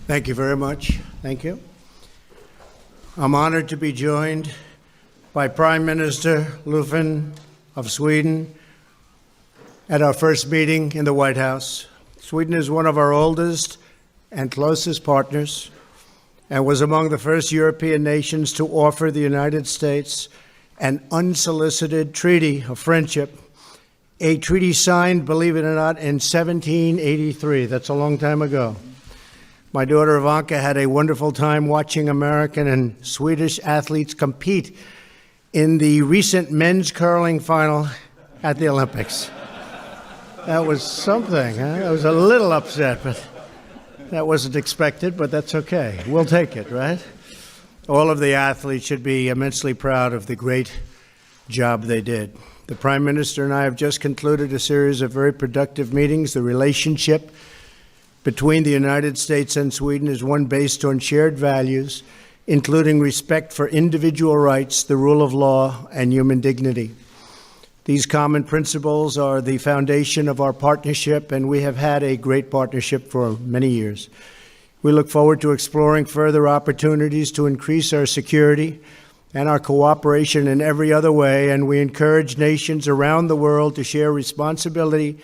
Thank you very much. Thank you. I'm honored to be joined by Prime Minister Löfven of Sweden at our first meeting in the White House. Sweden is one of our oldest and closest partners and was among the first European nations to offer the United States an unsolicited treaty of friendship, a treaty signed, believe it or not, in 1783. That's a long time ago. My daughter Ivanka had a wonderful time watching American and Swedish athletes compete in the recent men's curling final at the Olympics. That was something, huh? I was a little upset, but that wasn't expected, but that's okay. We'll take it, right? All of the athletes should be immensely proud of the great job they did. The Prime Minister and I have just concluded a series of very productive meetings. The relationship between the United States and Sweden is one based on shared values, including respect for individual rights, the rule of law, and human dignity. These common principles are the foundation of our partnership, and we have had a great partnership for many years. We look forward to exploring further opportunities to increase our security and our cooperation in every other way, and we encourage nations around the world to share responsibility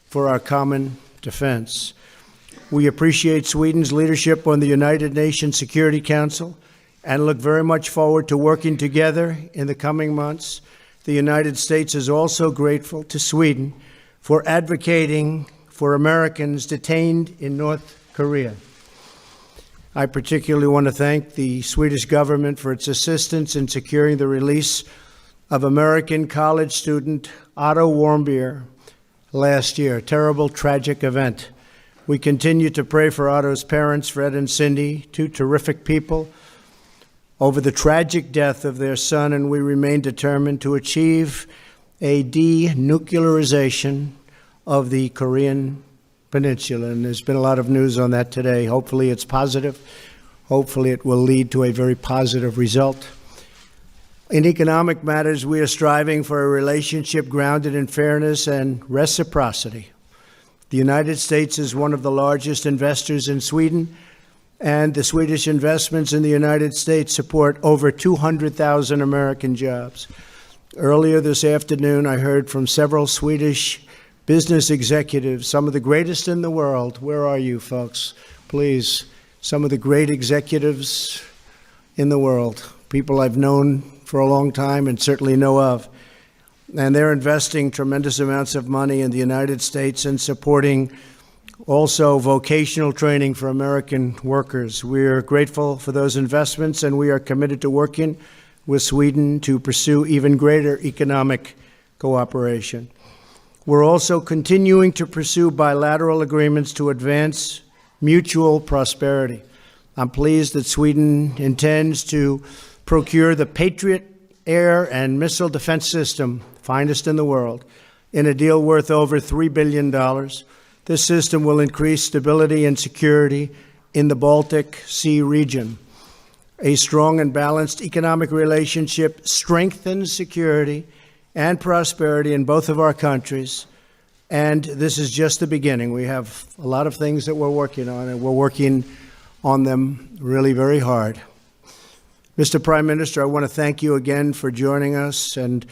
for our common defense. We appreciate Sweden's leadership on the United Nations Security Council and look very much forward to working together in the coming months. The United States is also grateful to Sweden for advocating for Americans detained in North Korea. I particularly want to thank the Swedish government for its assistance in securing the release of American college student Otto Warmbier last year, a terrible, tragic event. We continue to pray for Otto's parents, Fred and Cindy, two terrific people, over the tragic death of their son, and we remain determined to achieve a denuclearization of the Korean Peninsula. And there's been a lot of news on that today. Hopefully it's positive. Hopefully it will lead to a very positive result. In economic matters, we are striving for a relationship grounded in fairness and reciprocity. The United States is one of the largest investors in Sweden, and the Swedish investments in the United States support over 200,000 American jobs. Earlier this afternoon, I heard from several Swedish business executives, some of the greatest in the world. Where are you, folks? Please, some of the great executives in the world, people I've known for a long time and certainly know of. And they're investing tremendous amounts of money in the United States and supporting also vocational training for American workers. We are grateful for those investments, and we are committed to working with Sweden to pursue even greater economic cooperation. We're also continuing to pursue bilateral agreements to advance mutual prosperity. I'm pleased that Sweden intends to procure the Patriot air and missile defense system, finest in the world, in a deal worth over $3 billion. This system will increase stability and security in the Baltic Sea region. A strong and balanced economic relationship strengthens security and prosperity in both of our countries. And this is just the beginning. We have a lot of things that we're working on, and we're working on them really very hard. Mr. Prime Minister, I want to thank you again for joining us, and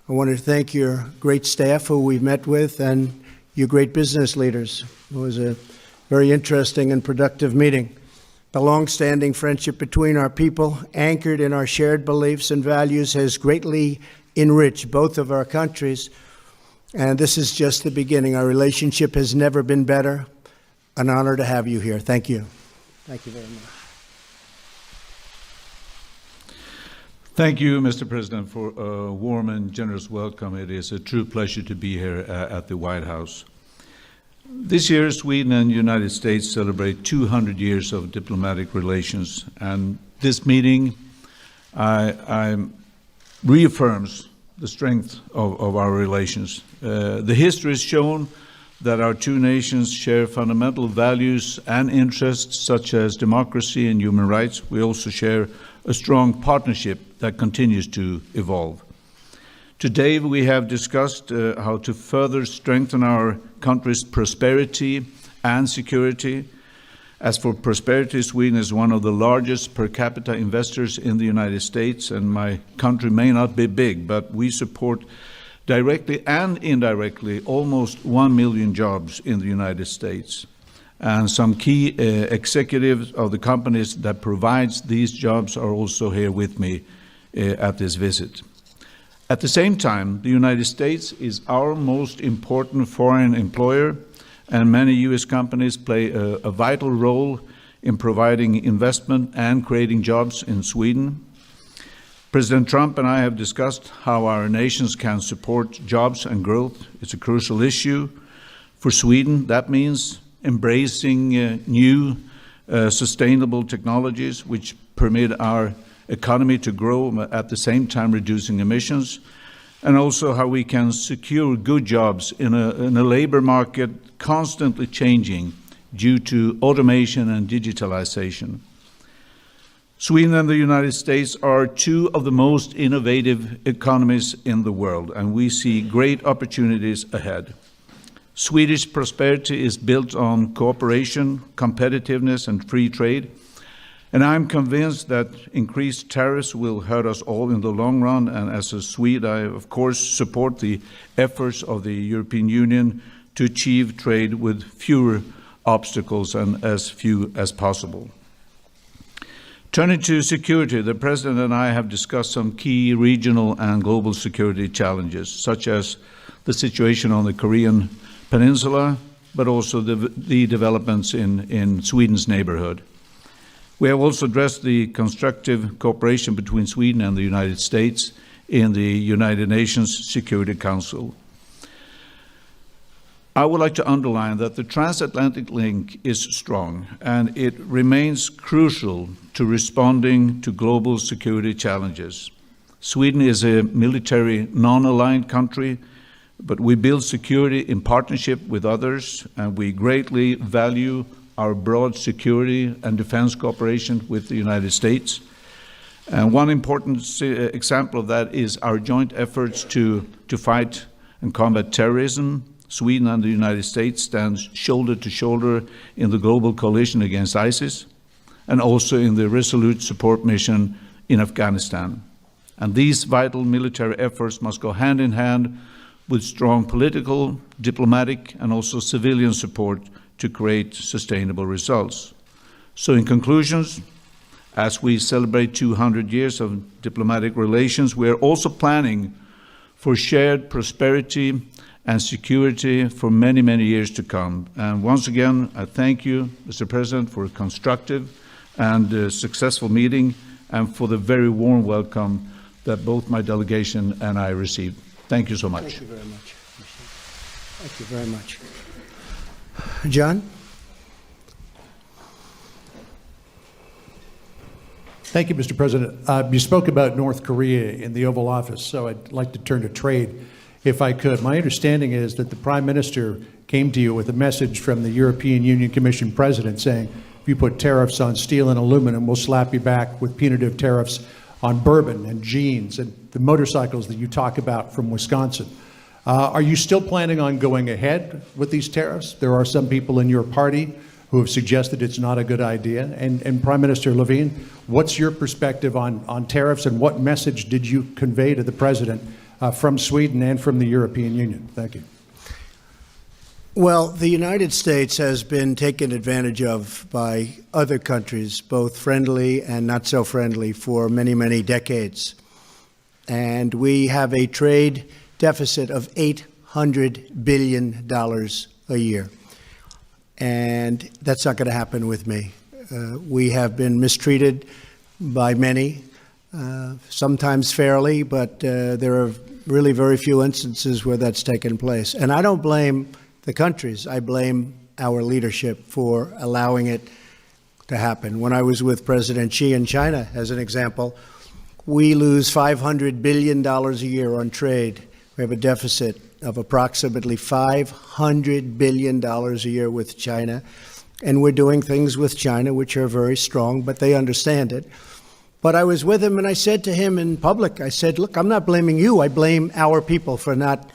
I want to thank your great staff who we've met with and your great business leaders. It was a very interesting and productive meeting. The long-standing friendship between our people, anchored in our shared beliefs and values, has greatly enriched both of our countries, and this is just the beginning. Our relationship has never been better. An honor to have you here. Thank you. Thank you very much. Thank you, Mr. President, for a warm and generous welcome. It is a true pleasure to be here at the White House. This year, Sweden and the United States celebrate 200 years of diplomatic relations, and this meeting reaffirms the strength of our relations. The history has shown that our two nations share fundamental values and interests such as democracy and human rights. We also share a strong partnership that continues to evolve. Today we have discussed how to further strengthen our country's prosperity and security, As for prosperity, Sweden is one of the largest per capita investors in the United States, and my country may not be big, but we support directly and indirectly almost 1 million jobs in the United States. And some key executives of the companies that provides these jobs are also here with me at this visit. At the same time, the United States is our most important foreign employer, and many U.S. companies play a vital role in providing investment and creating jobs in Sweden. President Trump and I have discussed how our nations can support jobs and growth. It's a crucial issue. For Sweden, that means embracing new sustainable technologies which permit our economy to grow at the same time reducing emissions, and also how we can secure good jobs in a labor market constantly changing due to automation and digitalization. Sweden and the United States are two of the most innovative economies in the world, and we see great opportunities ahead. Swedish prosperity is built on cooperation, competitiveness, and free trade, and I'm convinced that increased tariffs will hurt us all in the long run, and as a Swede, I of course support the efforts of the European Union to achieve trade with fewer obstacles and as few as possible. Turning to security, the President and I have discussed some key regional and global security challenges, such as the situation on the Korean Peninsula, but also the developments in Sweden's neighborhood. We have also addressed the constructive cooperation between Sweden and the United States in the United Nations Security Council. I would like to underline that the transatlantic link is strong, and it remains crucial to responding to global security challenges. Sweden is a military non-aligned country, but we build security in partnership with others, and we greatly value our broad security and defense cooperation with the United States. And one important example of that is our joint efforts to fight and combat terrorism. Sweden and the United States stand shoulder to shoulder in the global coalition against ISIS, and also in the resolute support mission in Afghanistan. And these vital military efforts must go hand in hand with strong political, diplomatic, and also civilian support to create sustainable results. So in conclusions, as we celebrate 200 years of diplomatic relations, we are also planning for shared prosperity and security for many, many years to come. And once again, I thank you, Mr. President, for a constructive and successful meeting, and for the very warm welcome that both my delegation and I received. Thank you so much. Thank you very much. Thank you very much. John? Thank you, Mr. President. You spoke about North Korea in the Oval Office, so I'd like to turn to trade, if I could. My understanding is that the Prime Minister came to you with a message from the European Union Commission President saying, if you put tariffs on steel and aluminum, we'll slap you back with punitive tariffs on bourbon and jeans and the motorcycles that you talk about from Wisconsin. Are you still planning on going ahead with these tariffs? There are some people in your party who have suggested it's not a good idea. And Prime Minister Löfven, what's your perspective on tariffs, and what message did you convey to the President from Sweden and from the European Union? Thank you. Well, the United States has been taken advantage of by other countries, both friendly and not so friendly, for many, many decades. And we have a trade deficit of $800 billion a year. And that's not going to happen with me. We have been mistreated by many, sometimes fairly, but there are really very few instances where that's taken place. And I don't blame the countries. I blame our leadership for allowing it to happen. When I was with President Xi in China, as an example, we lose $500 billion a year on trade. We have a deficit of approximately $500 billion a year with China. And we're doing things with China which are very strong, but they understand it. But I was with him and I said to him in public, I said, look, I'm not blaming you. I blame our people for not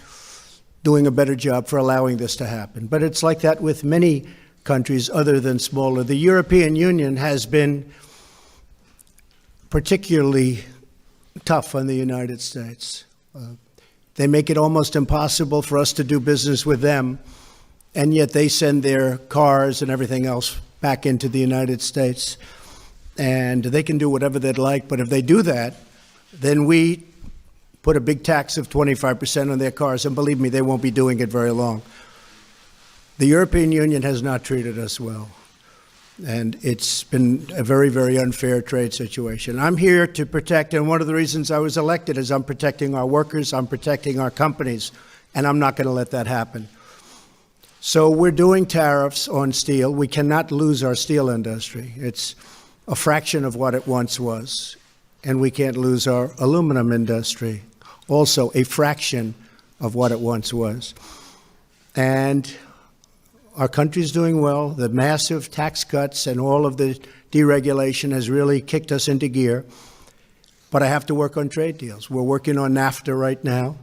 doing a better job, for allowing this to happen. But it's like that with many countries other than smaller. The European Union has been particularly tough on the United States. They make it almost impossible for us to do business with them, and yet they send their cars and everything else back into the United States. And they can do whatever they'd like, but if they do that, then we put a big tax of 25% on their cars, and believe me, they won't be doing it very long. The European Union has not treated us well, and it's been a very, very unfair trade situation. I'm here to protect, and one of the reasons I was elected is I'm protecting our workers, I'm protecting our companies, and I'm not going to let that happen. So we're doing tariffs on steel. We cannot lose our steel industry. It's a fraction of what it once was, and we can't lose our aluminum industry, also a fraction of what it once was. And our country's doing well. The massive tax cuts and all of the deregulation has really kicked us into gear. But I have to work on trade deals. We're working on NAFTA right now.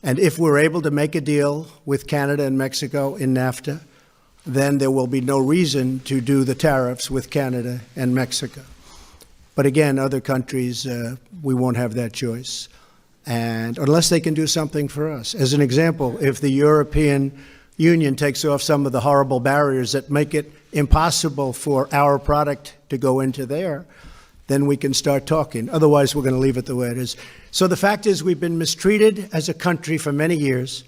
And if we're able to make a deal with Canada and Mexico in NAFTA, then there will be no reason to do the tariffs with Canada and Mexico. But again, other countries, we won't have that choice. And unless they can do something for us. As an example, if the European Union takes off some of the horrible barriers that make it impossible for our product to go into there, then we can start talking. Otherwise, we're going to leave it the way it is. So the fact is we've been mistreated as a country for many years,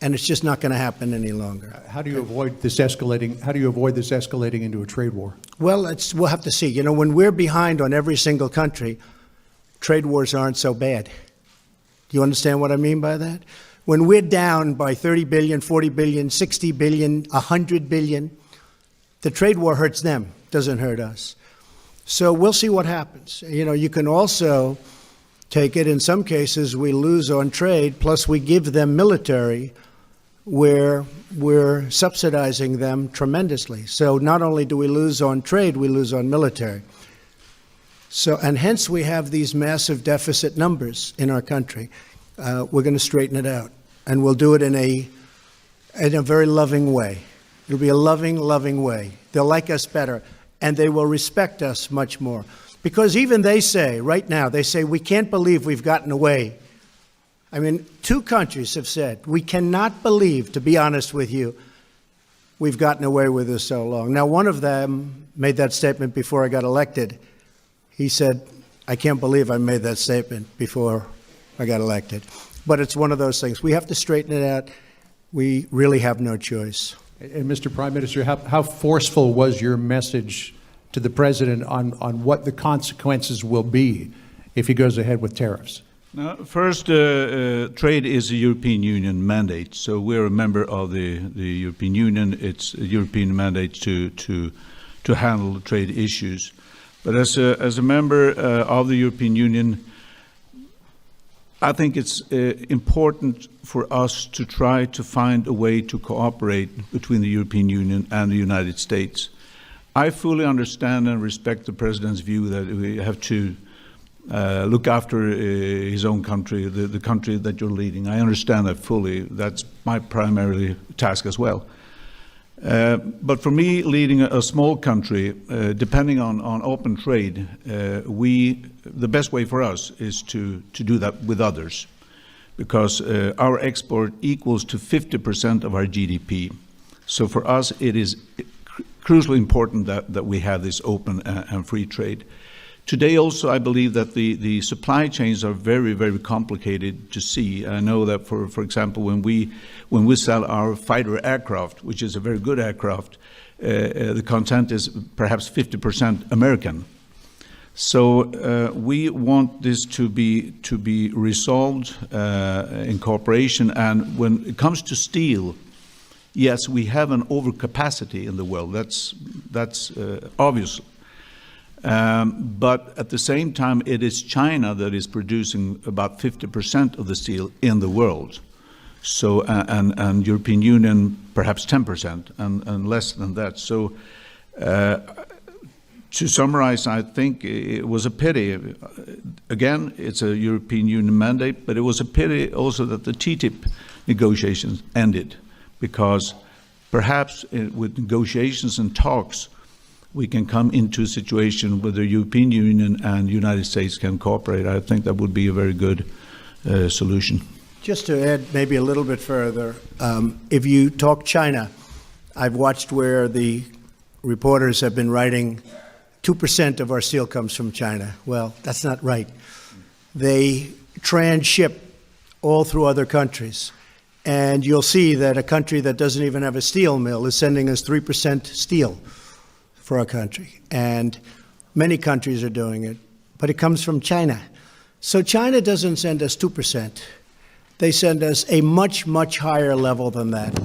and it's just not going to happen any longer. How do you avoid this escalating? How do you avoid this escalating into a trade war? Well, we'll have to see. You know, when we're behind on every single country, trade wars aren't so bad. Do you understand what I mean by that? When we're down by 30 billion, 40 billion, 60 billion, 100 billion, the trade war hurts them, doesn't hurt us. So we'll see what happens. You know, you can also take it, in some cases, we lose on trade, plus we give them military, where we're subsidizing them tremendously. So not only do we lose on trade, we lose on military. So, and hence we have these massive deficit numbers in our country. We're going to straighten it out, and we'll do it in a very loving way. It'll be a loving, loving way. They'll like us better, and they will respect us much more. Because even they say, right now, they say, we can't believe we've gotten away. I mean, 2 countries have said, we cannot believe, to be honest with you, we've gotten away with this so long. Now, one of them made that statement before I got elected. He said, I can't believe I made that statement before I got elected. But it's one of those things. We have to straighten it out. We really have no choice. And Mr. Prime Minister, how forceful was your message to the President on what the consequences will be if he goes ahead with tariffs? Now, first, trade is a European Union mandate. So we're a member of the European Union. It's a European mandate to handle trade issues. But as a member of the European Union, I think it's important for us to try to find a way to cooperate between the European Union and the United States. I fully understand and respect the President's view that we have to look after his own country, the country that you're leading. I understand that fully. That's my primary task as well. But for me, leading a small country, depending on open trade, the best way for us is to do that with others, because our export equals to 50% of our GDP. So for us, it is crucially important that we have this open and free trade. Today also, I believe that the supply chains are very, very complicated to see. I know that, for example, when we sell our fighter aircraft, which is a very good aircraft, the content is perhaps 50% American. So we want this to be resolved in cooperation. And when it comes to steel, yes, we have an overcapacity in the world. That's obvious. But at the same time, it is China that is producing about 50% of the steel in the world. So, and European Union, perhaps 10% and less than that. So, to summarize, I think it was a pity. Again, it's a European Union mandate, but it was a pity also that the TTIP negotiations ended, because perhaps with negotiations and talks, we can come into a situation where the European Union and the United States can cooperate. I think that would be a very good solution. Just to add maybe a little bit further, if you talk China, I've watched where the reporters have been writing 2% of our steel comes from China. Well, that's not right. They transship all through other countries. And you'll see that a country that doesn't even have a steel mill is sending us 3% steel for our country. And many countries are doing it, but it comes from China. So China doesn't send us 2%. They send us a much, much higher level than that.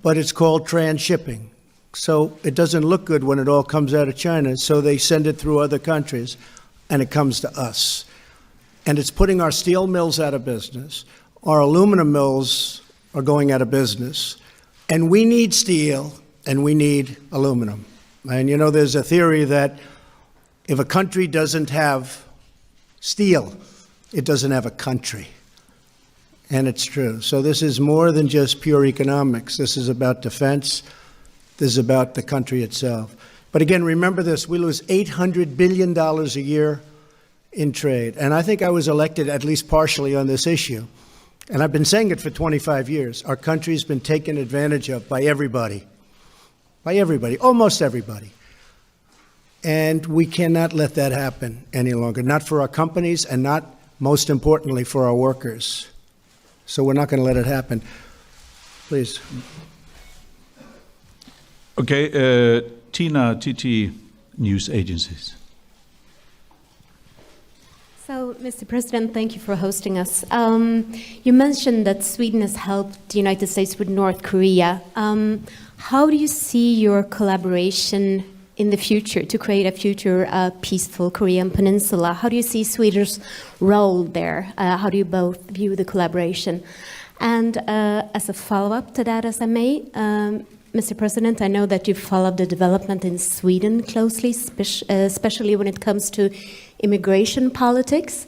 But it's called transshipping. So it doesn't look good when it all comes out of China, so they send it through other countries, and it comes to us. And it's putting our steel mills out of business. Our aluminum mills are going out of business. And we need steel, and we need aluminum. And you know, there's a theory that if a country doesn't have steel, it doesn't have a country. And it's true. So this is more than just pure economics. This is about defense. This is about the country itself. But again, remember this, we lose $800 billion a year in trade. And I think I was elected at least partially on this issue. And I've been saying it for 25 years. Our country's been taken advantage of by everybody. By everybody, almost everybody. And we cannot let that happen any longer, not for our companies and not, most importantly, for our workers. So we're not going to let it happen. Please. Okay, Tina, TT News Agencies. So, Mr. President, thank you for hosting us. You mentioned that Sweden has helped the United States with North Korea. How do you see your collaboration in the future to create a future peaceful Korean peninsula? How do you see Sweden's role there? How do you both view the collaboration? And as a follow-up to that, as I may, Mr. President, I know that you followed the development in Sweden closely, especially when it comes to immigration politics.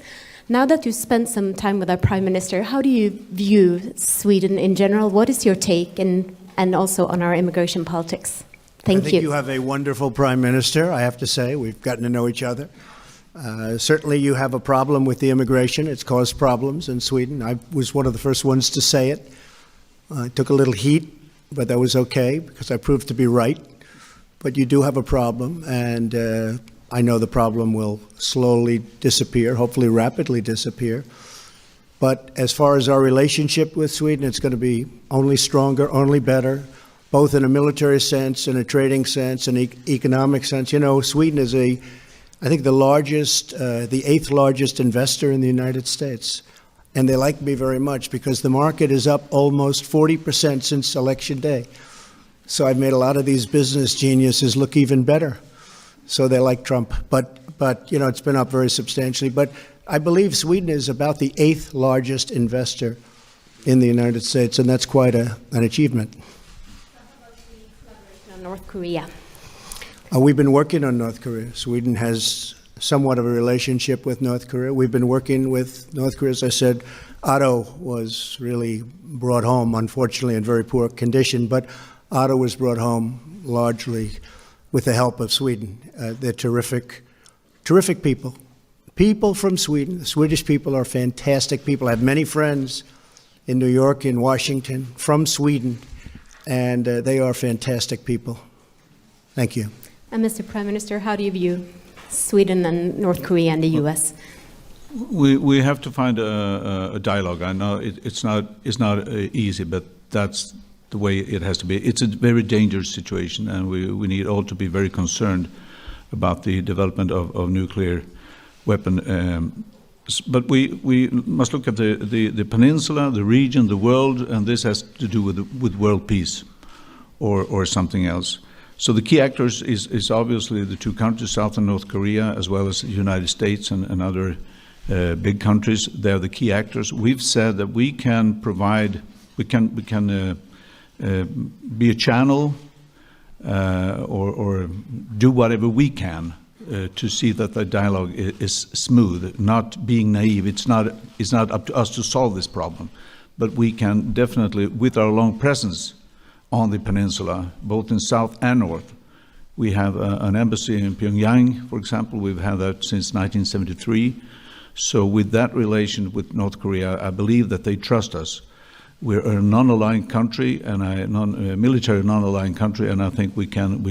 Now that you've spent some time with our Prime Minister, how do you view Sweden in general? What is your take and also on our immigration politics? Thank you. I think you have a wonderful Prime Minister, I have to say. We've gotten to know each other. Certainly you have a problem with the immigration. It's caused problems in Sweden. I was one of the first ones to say it. It took a little heat, but that was okay because I proved to be right. But you do have a problem, and I know the problem will slowly disappear, hopefully rapidly disappear. But as far as our relationship with Sweden, it's going to be only stronger, only better, both in a military sense, in a trading sense, and economic sense. You know, Sweden is I think the largest, the 8th largest investor in the United States. And they like me very much because the market is up almost 40% since Election Day. So I've made a lot of these business geniuses look even better. So they like Trump. But you know, it's been up very substantially. But I believe Sweden is about the 8th largest investor in the United States, and that's quite an achievement. How about the collaboration on North Korea? We've been working on North Korea. Sweden has somewhat of a relationship with North Korea. We've been working with North Korea. As I said, Otto was really brought home, unfortunately, in very poor condition, but Otto was brought home largely with the help of Sweden. They're terrific people. People from Sweden. The Swedish people are fantastic people. I have many friends in New York, in Washington, from Sweden, and they are fantastic people. Thank you. And Mr. Prime Minister, how do you view Sweden and North Korea and the U.S.? We have to find a dialogue. I know it's not easy, but that's the way it has to be. It's a very dangerous situation, and we need all to be very concerned about the development of nuclear weapon. But we must look at the peninsula, the region, the world, and this has to do with world peace or something else. So the key actors is obviously the two countries, South and North Korea, as well as the United States and other big countries. They're the key actors. We've said that we can provide, we can be a channel or do whatever we can to see that the dialogue is smooth, not being naive. It's not up to us to solve this problem, but we can definitely, with our long presence on the peninsula, both in south and north. We have an embassy in Pyongyang, for example. We've had that since 1973. So with that relation with North Korea, I believe that they trust us. We're a non-aligned country and a military non-aligned country, and I think we can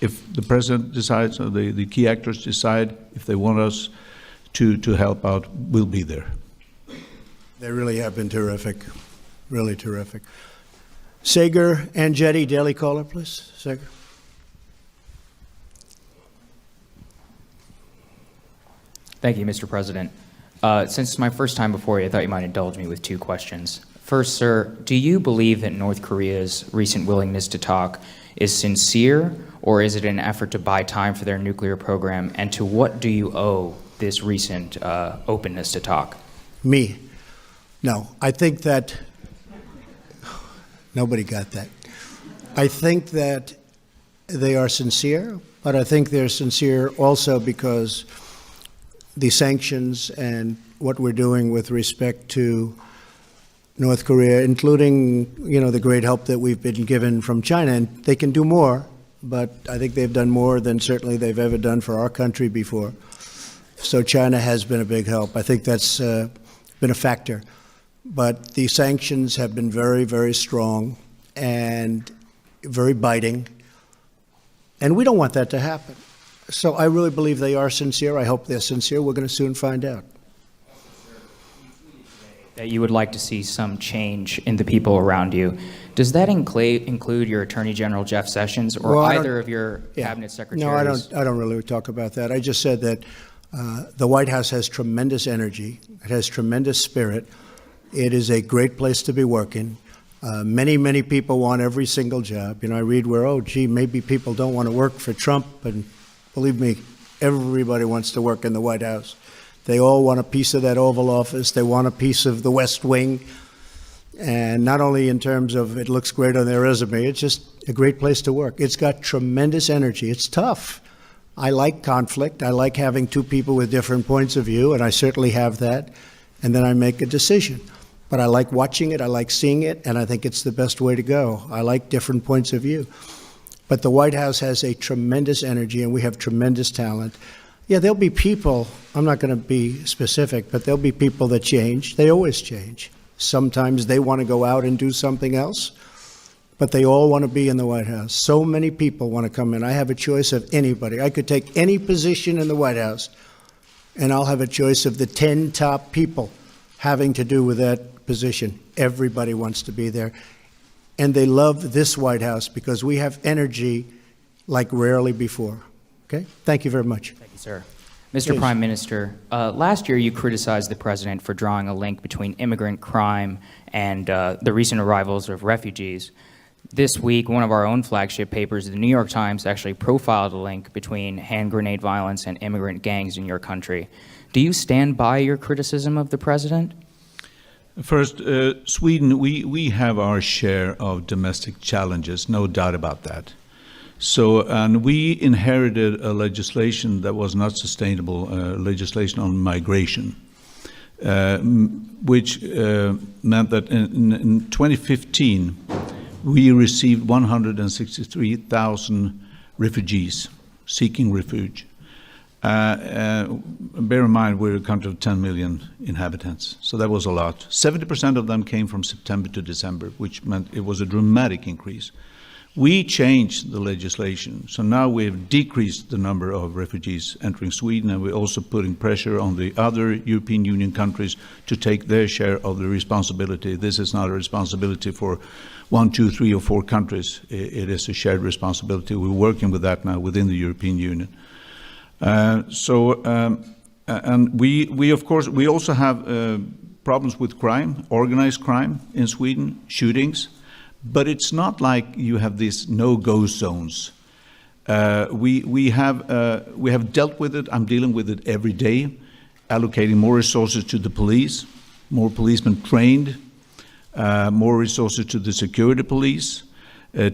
if the president decides, or the key actors decide, if they want us to help out, we'll be there. They really have been terrific, really terrific. Sagar Angetti, Daily Caller, please. Sagar. Thank you, Mr. President. Since it's my first time before you, I thought you might indulge me with two questions. First, sir, do you believe that North Korea's recent willingness to talk is sincere, or is it an effort to buy time for their nuclear program? And to what do you owe this recent openness to talk? Me. No, I think that nobody got that. I think that they are sincere, but I think they're sincere also because the sanctions and what we're doing with respect to North Korea, including, the great help that we've been given from China, and they can do more, but I think they've done more than certainly they've ever done for our country before. So China has been a big help. I think that's been a factor. But the sanctions have been very, very strong and very biting, and we don't want that to happen. So I really believe they are sincere. I hope they're sincere. We're going to soon find out. That you would like to see some change in the people around you. Does that include your Attorney General, Jeff Sessions, or either of your cabinet secretaries? No, I don't really talk about that. I just said that the White House has tremendous energy. It has tremendous spirit. It is a great place to be working. Many, many people want every single job. I read where, maybe people don't want to work for Trump, and believe me, everybody wants to work in the White House. They all want a piece of that Oval Office. They want a piece of the West Wing. And not only in terms of it looks great on their resume, it's just a great place to work. It's got tremendous energy. It's tough. I like conflict. I like having two people with different points of view, and I certainly have that. And then I make a decision. But I like watching it. I like seeing it, and I think it's the best way to go. I like different points of view. But the White House has a tremendous energy, and we have tremendous talent. Yeah, there'll be people, I'm not going to be specific, but there'll be people that change. They always change. Sometimes they want to go out and do something else, but they all want to be in the White House. So many people want to come in. I have a choice of anybody. I could take any position in the White House, and I'll have a choice of the 10 top people having to do with that position. Everybody wants to be there. And they love this White House because we have energy like rarely before. Okay? Thank you very much. Thank you, sir. Mr. Prime Minister, last year you criticized the president for drawing a link between immigrant crime and the recent arrivals of refugees. This week, one of our own flagship papers, the New York Times, actually profiled a link between hand grenade violence and immigrant gangs in your country. Do you stand by your criticism of the president? First, Sweden, we have our share of domestic challenges, no doubt about that. So, and we inherited a legislation that was not sustainable, legislation on migration, which meant that in 2015, we received 163,000 refugees seeking refuge. Bear in mind, we're a country of 10 million inhabitants, so that was a lot. 70% of them came from September to December, which meant it was a dramatic increase. We changed the legislation, so now we have decreased the number of refugees entering Sweden, and we're also putting pressure on the other European Union countries to take their share of the responsibility. This is not a responsibility for 1, 2, 3, or 4 countries. It is a shared responsibility. We're working with that now within the European Union. And we of course, we also have problems with crime, organized crime in Sweden, shootings. But it's not like you have these no-go zones. We have dealt with it. I'm dealing with it every day, allocating more resources to the police, more policemen trained, more resources to the security police,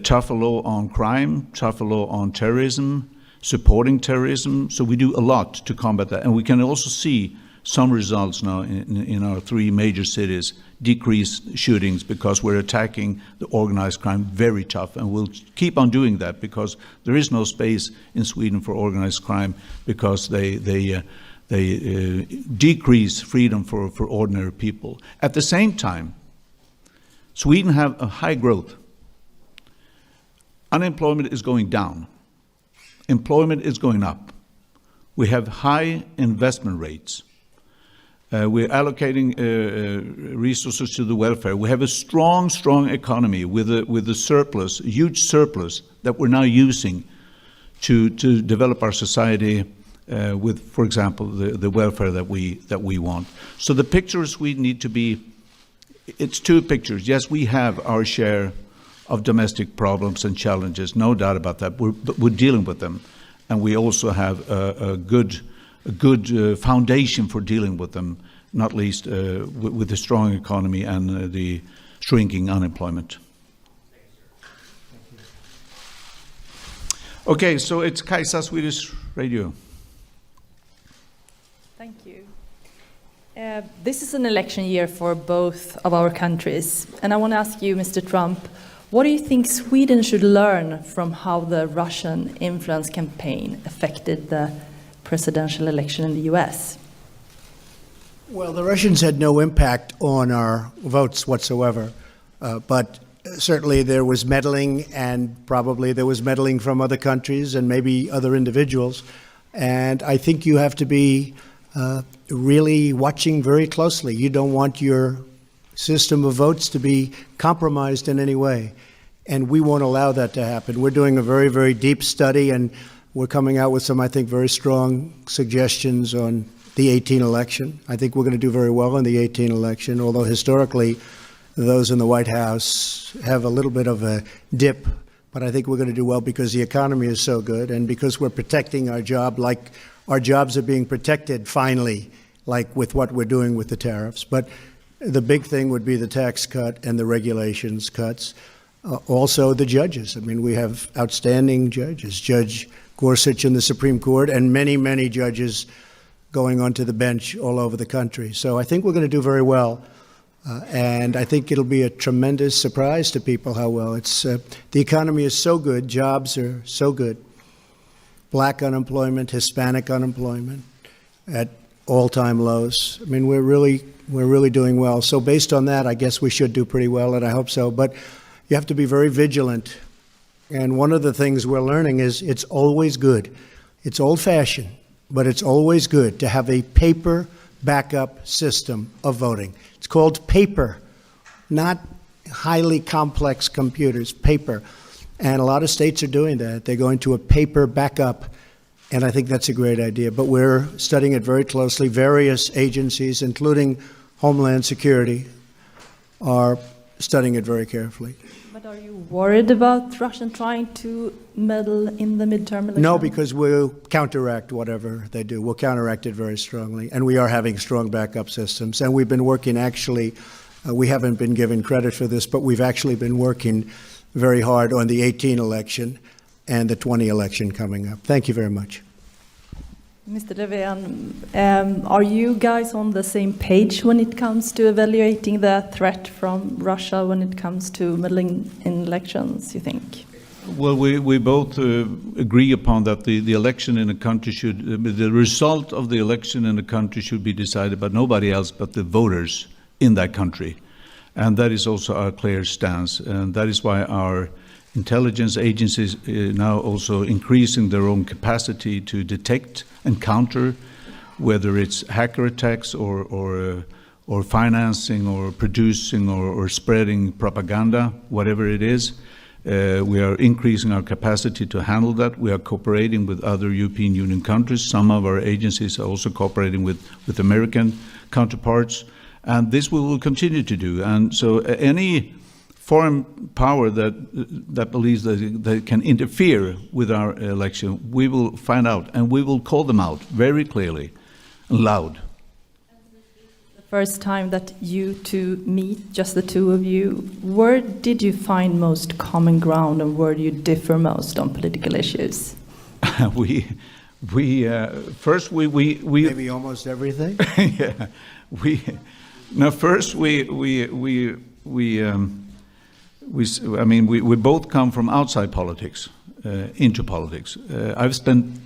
tougher law on crime, tougher law on terrorism, supporting terrorism. So we do a lot to combat that. And we can also see some results now in our 3 major cities, decreased shootings, because we're attacking the organized crime very tough, and we'll keep on doing that because there is no space in Sweden for organized crime, because they decrease freedom for ordinary people. At the same time, Sweden have a high growth. Unemployment is going down. Employment is going up. We have high investment rates. We're allocating resources to the welfare. We have a strong economy with a surplus, a huge surplus that we're now using to develop our society with, for example, the welfare that we want. So the picture of Sweden need to be, it's 2 pictures. Yes, we have our share of domestic problems and challenges, no doubt about that. But we're dealing with them, and we also have a good foundation for dealing with them, not least with the strong economy and the shrinking unemployment. Okay, so it's Kajsa, Swedish Radio. Thank you. This is an election year for both of our countries, and I want to ask you, Mr. Trump, what do you think Sweden should learn from how the Russian influence campaign affected the presidential election in the US? Well, the Russians had no impact on our votes whatsoever, but certainly there was meddling, and probably there was meddling from other countries and maybe other individuals. And I think you have to be really watching very closely. You don't want your system of votes to be compromised in any way, and we won't allow that to happen. We're doing a very, very deep study, and we're coming out with some, I think, very strong suggestions on the 2018 election. I think we're going to do very well in the 2018 election, although historically those in the White House have a little bit of a dip. But I think we're going to do well because the economy is so good, and because we're protecting our job, like our jobs are being protected finally, like with what we're doing with the tariffs. But the big thing would be the tax cut and the regulations cuts. Also the judges. I mean, we have outstanding judges. Judge Gorsuch in the Supreme Court, and many, many judges going onto the bench all over the country. So I think we're going to do very well. And I think it'll be a tremendous surprise to people how well it's. The economy is so good, jobs are so good. Black unemployment, Hispanic unemployment at all-time lows. I mean, we're really doing well. So based on that, I guess we should do pretty well, and I hope so. But you have to be very vigilant. And one of the things we're learning is it's always good. It's old-fashioned, but it's always good to have a paper backup system of voting. It's called paper, not highly complex computers, paper. And a lot of states are doing that. They're going to a paper backup, and I think that's a great idea. But we're studying it very closely. Various agencies, including Homeland Security, are studying it very carefully. But are you worried about Russia trying to meddle in the midterm election? No, because we'll counteract whatever they do. We'll counteract it very strongly. And we are having strong backup systems. And we've been working actually, we haven't been given credit for this, but we've actually been working very hard on the 2018 election and the 2020 election coming up. Thank you very much. Mr. Löfven, are you guys on the same page when it comes to evaluating the threat from Russia when it comes to meddling in elections, you think? Well, we both agree upon that the election in a country the result of the election in a country should be decided by nobody else but the voters in that country. And that is also our clear stance. And that is why our intelligence agencies now also increasing their own capacity to detect and counter, whether it's hacker attacks or financing or producing or spreading propaganda, whatever it is. We are increasing our capacity to handle that. We are cooperating with other European Union countries. Some of our agencies are also cooperating with American counterparts. And this we will continue to do. And so any foreign power that believes that they can interfere with our election, we will find out, and we will call them out very clearly and loud. The first time that you two meet, just the two of you, where did you find most common ground and where do you differ most on political issues? First we Maybe almost everything? yeah, we both come from outside politics into politics. I've spent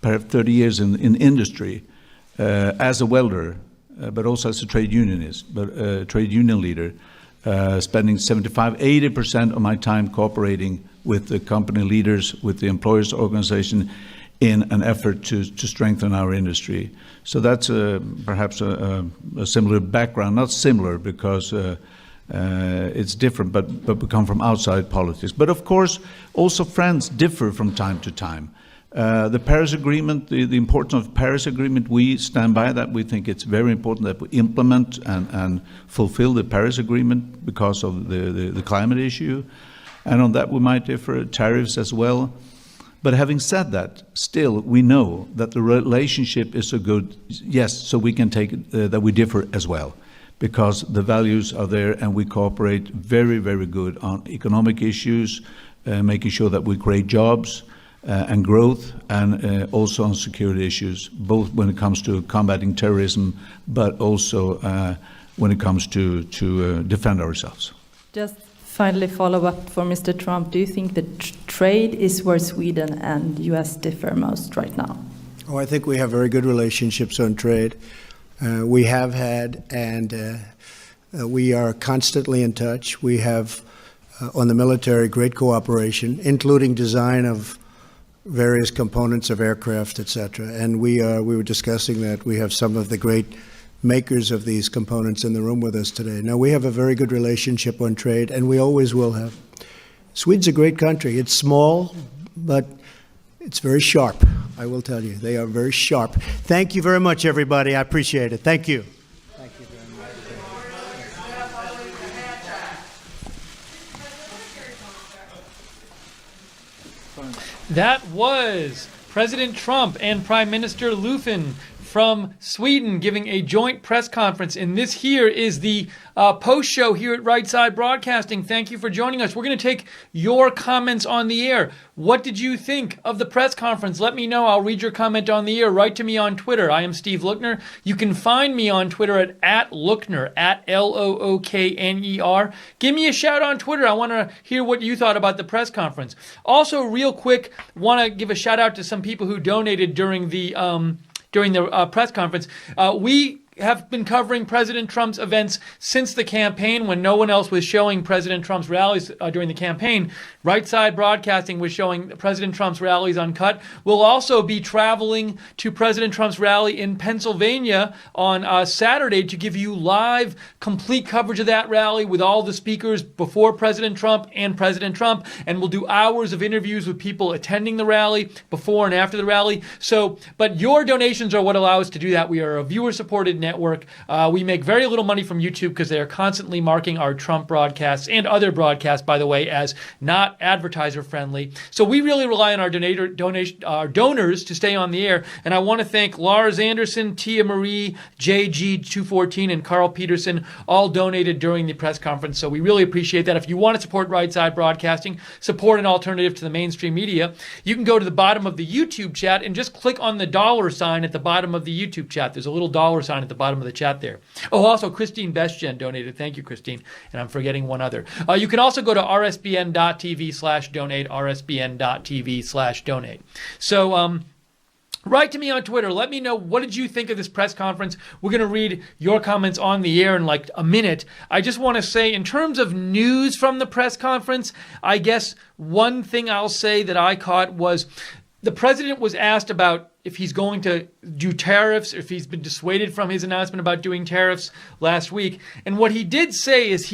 perhaps 30 years in industry as a welder, but also as a trade unionist, but trade union leader, spending 75-80% of my time cooperating with the company leaders, with the employers' organization, in an effort to strengthen our industry. So that's perhaps a similar background, not similar because it's different, but we come from outside politics. But of course, also friends differ from time to time. The Paris Agreement, the importance of the Paris Agreement, we stand by that. We think it's very important that we implement and fulfill the Paris Agreement because of the climate issue. And on that we might differ, tariffs as well. But having said that, still we know that the relationship is so good, yes, so we can take that we differ as well, because the values are there and we cooperate very, very good on economic issues, making sure that we create jobs and growth, and also on security issues, both when it comes to combating terrorism, but also when it comes to defend ourselves. Just finally follow up for Mr. Trump. Do you think that trade is where Sweden and US differ most right now? Oh, I think we have very good relationships on trade. We have had, and we are constantly in touch. We have, on the military, great cooperation, including design of various components of aircraft, etc. And we were discussing that. We have some of the great makers of these components in the room with us today. Now, we have a very good relationship on trade, and we always will have. Sweden's a great country. It's small, but it's very sharp, I will tell you. They are very sharp. Thank you very much, everybody. I appreciate it. Thank you. Thank you very much. That was President Trump and Prime Minister Löfven from Sweden giving a joint press conference. And this here is the post show here at Right Side Broadcasting. Thank you for joining us. We're going to take your comments on the air. What did you think of the press conference? Let me know. I'll read your comment on the air. Write to me on Twitter. I am Steve Lookner. You can find me on Twitter at Lookner, at Lookner. Give me a shout on Twitter. I want to hear what you thought about the press conference. Also, real quick, want to give a shout out to some people who donated during the press conference. We have been covering President Trump's events since the campaign when no one else was showing President Trump's rallies during the campaign. Right Side Broadcasting was showing President Trump's rallies uncut. We'll also be traveling to President Trump's rally in Pennsylvania on Saturday to give you live, complete coverage of that rally with all the speakers before President Trump and President Trump. And we'll do hours of interviews with people attending the rally, before and after the rally. But your donations are what allow us to do that. We are a viewer-supported network. We make very little money from YouTube because they are constantly marking our Trump broadcasts and other broadcasts, by the way, as not advertiser friendly. So we really rely on our donors to stay on the air. And I want to thank Lars Anderson, Tia Marie, JG214, and Carl Peterson, all donated during the press conference. So we really appreciate that. If you want to support Right Side Broadcasting, support an alternative to the mainstream media, you can go to the bottom of the YouTube chat and just click on the $sign at the bottom of the YouTube chat. There's a little $sign at the bottom of the chat there. Oh, also Christine Bestjen donated. Thank you, Christine. And I'm forgetting one other. You can also go to rsbn.tv/donate, rsbn.tv/donate. So, write to me on Twitter. Let me know, what did you think of this press conference? We're going to read your comments on the air in like a minute. I just want to say, in terms of news from the press conference, I guess one thing I'll say that I caught was the president was asked about if he's going to do tariffs, if he's been dissuaded from his announcement about doing tariffs last week. And what he did say is,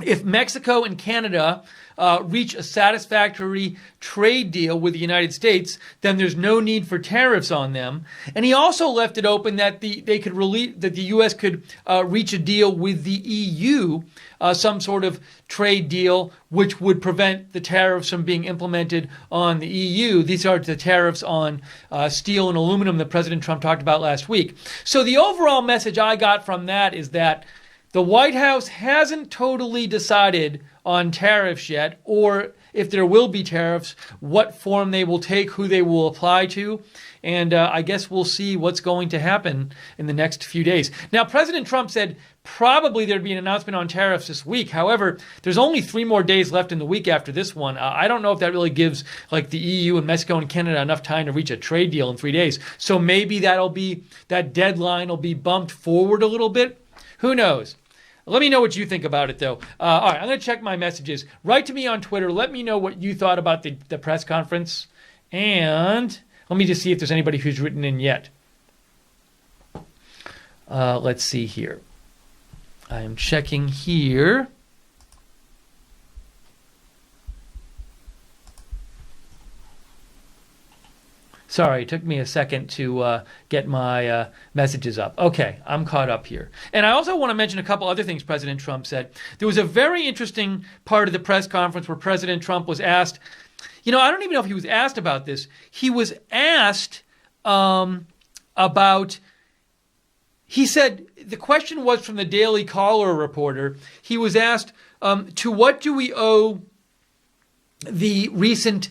if Mexico and Canada reach a satisfactory trade deal with the United States, then there's no need for tariffs on them. And he also left it open that the U.S. could reach a deal with the EU, some sort of trade deal, which would prevent the tariffs from being implemented on the EU. These are the tariffs on steel and aluminum that President Trump talked about last week. So the overall message I got from that is that the White House hasn't totally decided on tariffs yet, or if there will be tariffs, what form they will take, who they will apply to. And I guess we'll see what's going to happen in the next few days. Now, President Trump said probably there'd be an announcement on tariffs this week. However, there's only 3 more days left in the week after this one. I don't know if that really gives like the EU and Mexico and Canada enough time to reach a trade deal in 3 days. So maybe that deadline will be bumped forward a little bit. Who knows? Let me know what you think about it, though. All right, I'm going to check my messages. Write to me on Twitter. Let me know what you thought about the press conference. And let me just see if there's anybody who's written in yet. Let's see here. I am checking here. Sorry, it took me a second to get my messages up. Okay, I'm caught up here. And I also want to mention a couple other things President Trump said. There was a very interesting part of the press conference where President Trump was asked, I don't even know if he was asked about this. He was asked he said, the question was from the Daily Caller reporter. He was asked, to what do we owe the recent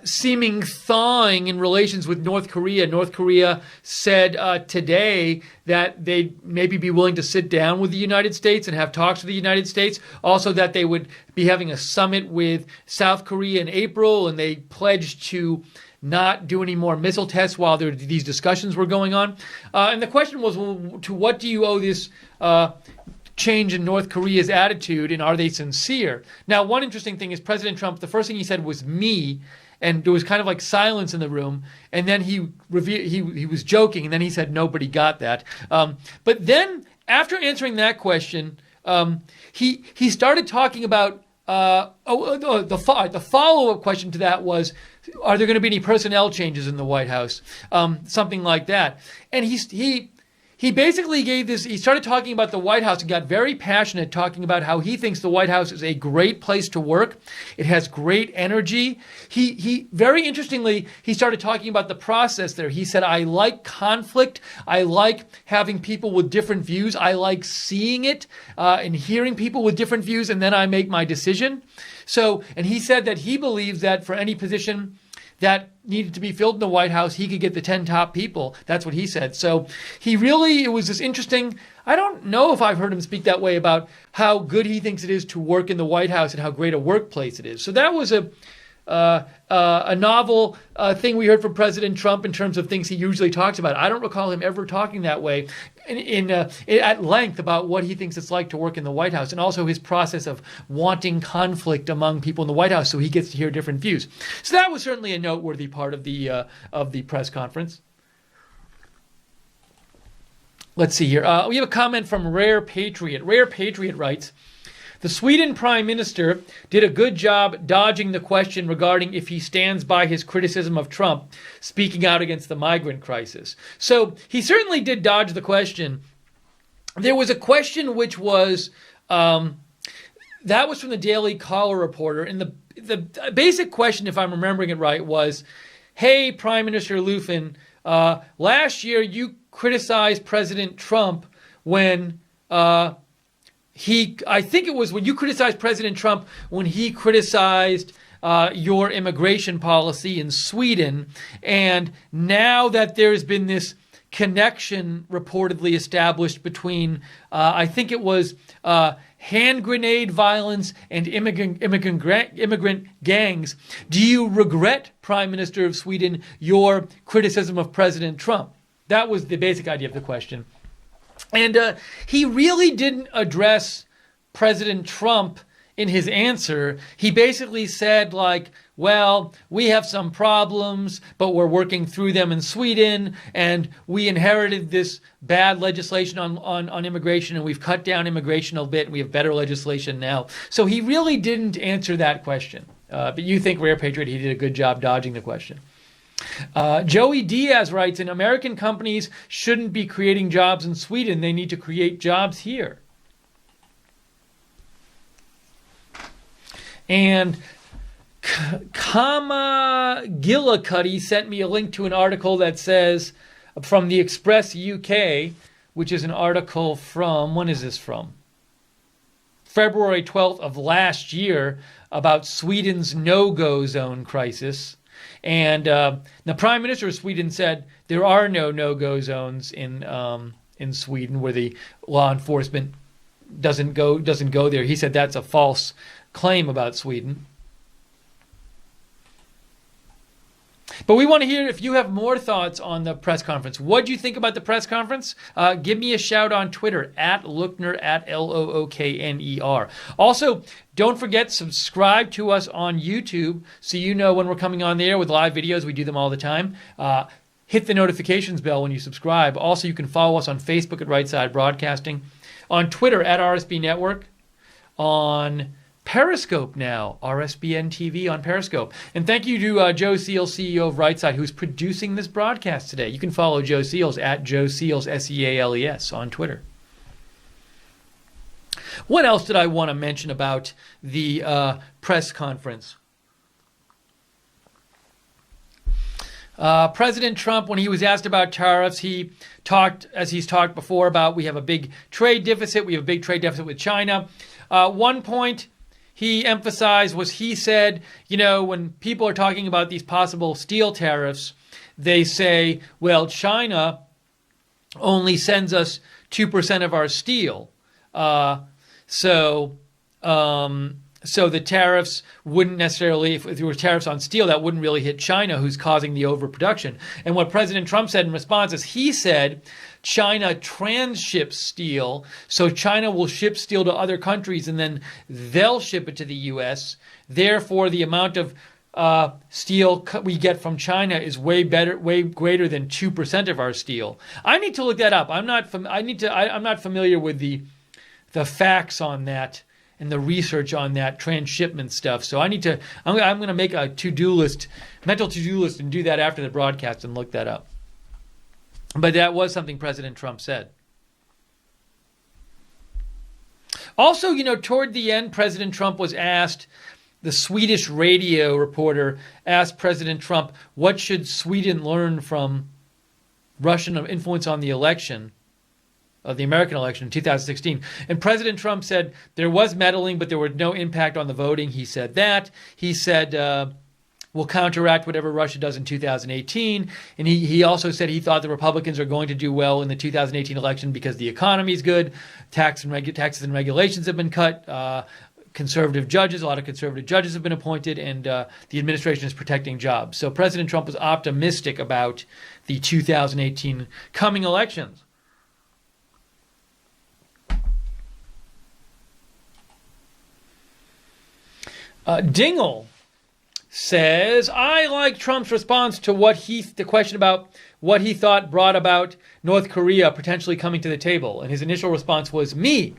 seeming thawing in relations with North Korea? North Korea said today that they'd maybe be willing to sit down with the United States and have talks with the United States. Also that they would be having a summit with South Korea in April, and they pledged to not do any more missile tests while these discussions were going on. And the question was, well, to what do you owe this change in North Korea's attitude, and are they sincere? Now, one interesting thing is President Trump, the first thing he said was me, and there was kind of like silence in the room, and then he was joking, and then he said nobody got that. But then, after answering that question, he started talking about the follow-up question to that was, are there going to be any personnel changes in the White House? Something like that. And he basically gave this, he started talking about the White House and got very passionate, talking about how he thinks the White House is a great place to work. It has great energy. He very interestingly, he started talking about the process there. He said, I like conflict. I like having people with different views. I like seeing it and hearing people with different views, and then I make my decision. And he said that he believes that for any position that needed to be filled in the White House, he could get the 10 top people. That's what he said. So it was this interesting, I don't know if I've heard him speak that way about how good he thinks it is to work in the White House and how great a workplace it is. So that was a novel thing we heard from President Trump in terms of things he usually talks about. I don't recall him ever talking that way at length about what he thinks it's like to work in the White House, and also his process of wanting conflict among people in the White House so he gets to hear different views. So that was certainly a noteworthy part of the press conference. Let's see here. We have a comment from Rare Patriot. Rare Patriot writes, the Sweden Prime Minister did a good job dodging the question regarding if he stands by his criticism of Trump speaking out against the migrant crisis. So he certainly did dodge the question. There was a question which was, that was from the Daily Caller reporter, and the basic question, if I'm remembering it right, was, hey, Prime Minister Löfven, last year you criticized President Trump when I think it was when you criticized President Trump when he criticized your immigration policy in Sweden. And now that there's been this connection reportedly established between, I think it was hand grenade violence and immigrant gangs, do you regret, Prime Minister of Sweden, your criticism of President Trump? That was the basic idea of the question. And he really didn't address President Trump in his answer. He basically said, like, well, we have some problems, but we're working through them in Sweden, and we inherited this bad legislation on immigration, and we've cut down immigration a bit, and we have better legislation now. So he really didn't answer that question. But you think, Rare Patriot, he did a good job dodging the question. Joey Diaz writes, and American companies shouldn't be creating jobs in Sweden. They need to create jobs here. And Kama Gillicuddy sent me a link to an article that says, from the Express UK, which is an article from, when is this from? February 12th of last year, about Sweden's no-go zone crisis. And the Prime Minister of Sweden said there are no no-go zones in Sweden where the law enforcement doesn't go there. He said that's a false claim about Sweden. But we want to hear if you have more thoughts on the press conference. What do you think about the press conference? Give me a shout on Twitter, @Lookner, @LOOKNER. Also, don't forget, subscribe to us on YouTube so you know when we're coming on the air with live videos. We do them all the time. Hit the notifications bell when you subscribe. Also, you can follow us on Facebook at Right Side Broadcasting, on Twitter @RSB Network, on Periscope now, RSBN TV on Periscope. And thank you to Joe Seals, CEO of Right Side, who's producing this broadcast today. You can follow Joe Seals @Joe Seals, SEALES, on Twitter. What else did I want to mention about the press conference? President Trump, when he was asked about tariffs, he talked, as he's talked before, about we have a big trade deficit. We have a big trade deficit with China. One point he emphasized was, he said, when people are talking about these possible steel tariffs, they say, well, China only sends us 2% of our steel. So the tariffs wouldn't necessarily, if there were tariffs on steel, that wouldn't really hit China, who's causing the overproduction. And what President Trump said in response is, he said China transships steel, so China will ship steel to other countries and then they'll ship it to the U.S. Therefore, the amount of steel we get from China is way greater than 2% of our steel. I need to look that up. I'm not familiar with the facts on that and the research on that transshipment stuff. So I'm going to make a mental to-do list, and do that after the broadcast and look that up. But that was something President Trump said. Also, toward the end, President Trump was asked, the Swedish radio reporter asked President Trump, what should Sweden learn from Russian influence on the election, of the American election in 2016. And President Trump said there was meddling, but there was no impact on the voting. He said that. He said, we'll counteract whatever Russia does in 2018. And he also said he thought the Republicans are going to do well in the 2018 election because the economy is good, taxes and regulations have been cut, a lot of conservative judges have been appointed, and the administration is protecting jobs. So President Trump was optimistic about the 2018 coming elections. Dingle says, I like Trump's response to the question about what he thought brought about North Korea potentially coming to the table. And his initial response was, me.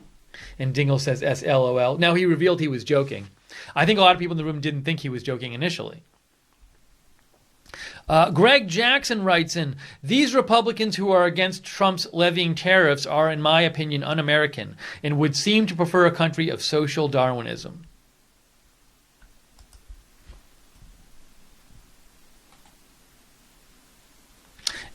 And Dingle says, SLOL. Now, he revealed he was joking. I think a lot of people in the room didn't think he was joking initially. Greg Jackson writes in, these Republicans who are against Trump's levying tariffs are, in my opinion, un-American and would seem to prefer a country of social Darwinism.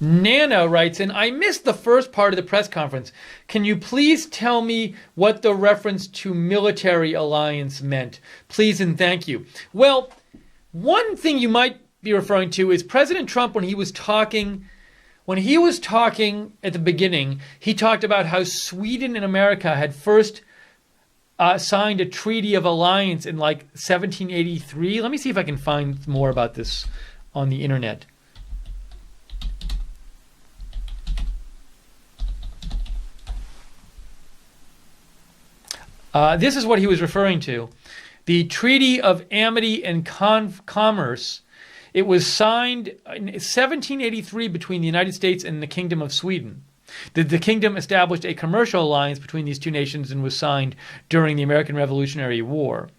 Nana writes in, I missed the first part of the press conference. Can you please tell me what the reference to military alliance meant? Please and thank you. Well, one thing you might be referring to is President Trump, when he was talking at the beginning, he talked about how Sweden and America had first signed a treaty of alliance in 1783. Let me see if I can find more about this on the internet. This is what he was referring to. The Treaty of Amity and Commerce. It was signed in 1783 between the United States and the Kingdom of Sweden. The kingdom established a commercial alliance between these two nations and was signed during the American Revolutionary War.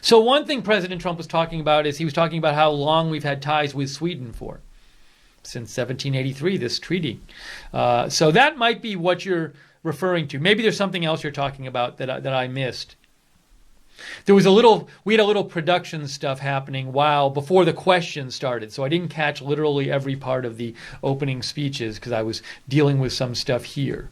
So one thing President Trump was talking about is he was talking about how long we've had ties with Sweden for. Since 1783, this treaty. So that might be what you're referring to. Maybe there's something else you're talking about that I missed. we had a little production stuff happening before the questions started, so I didn't catch literally every part of the opening speeches because I was dealing with some stuff here.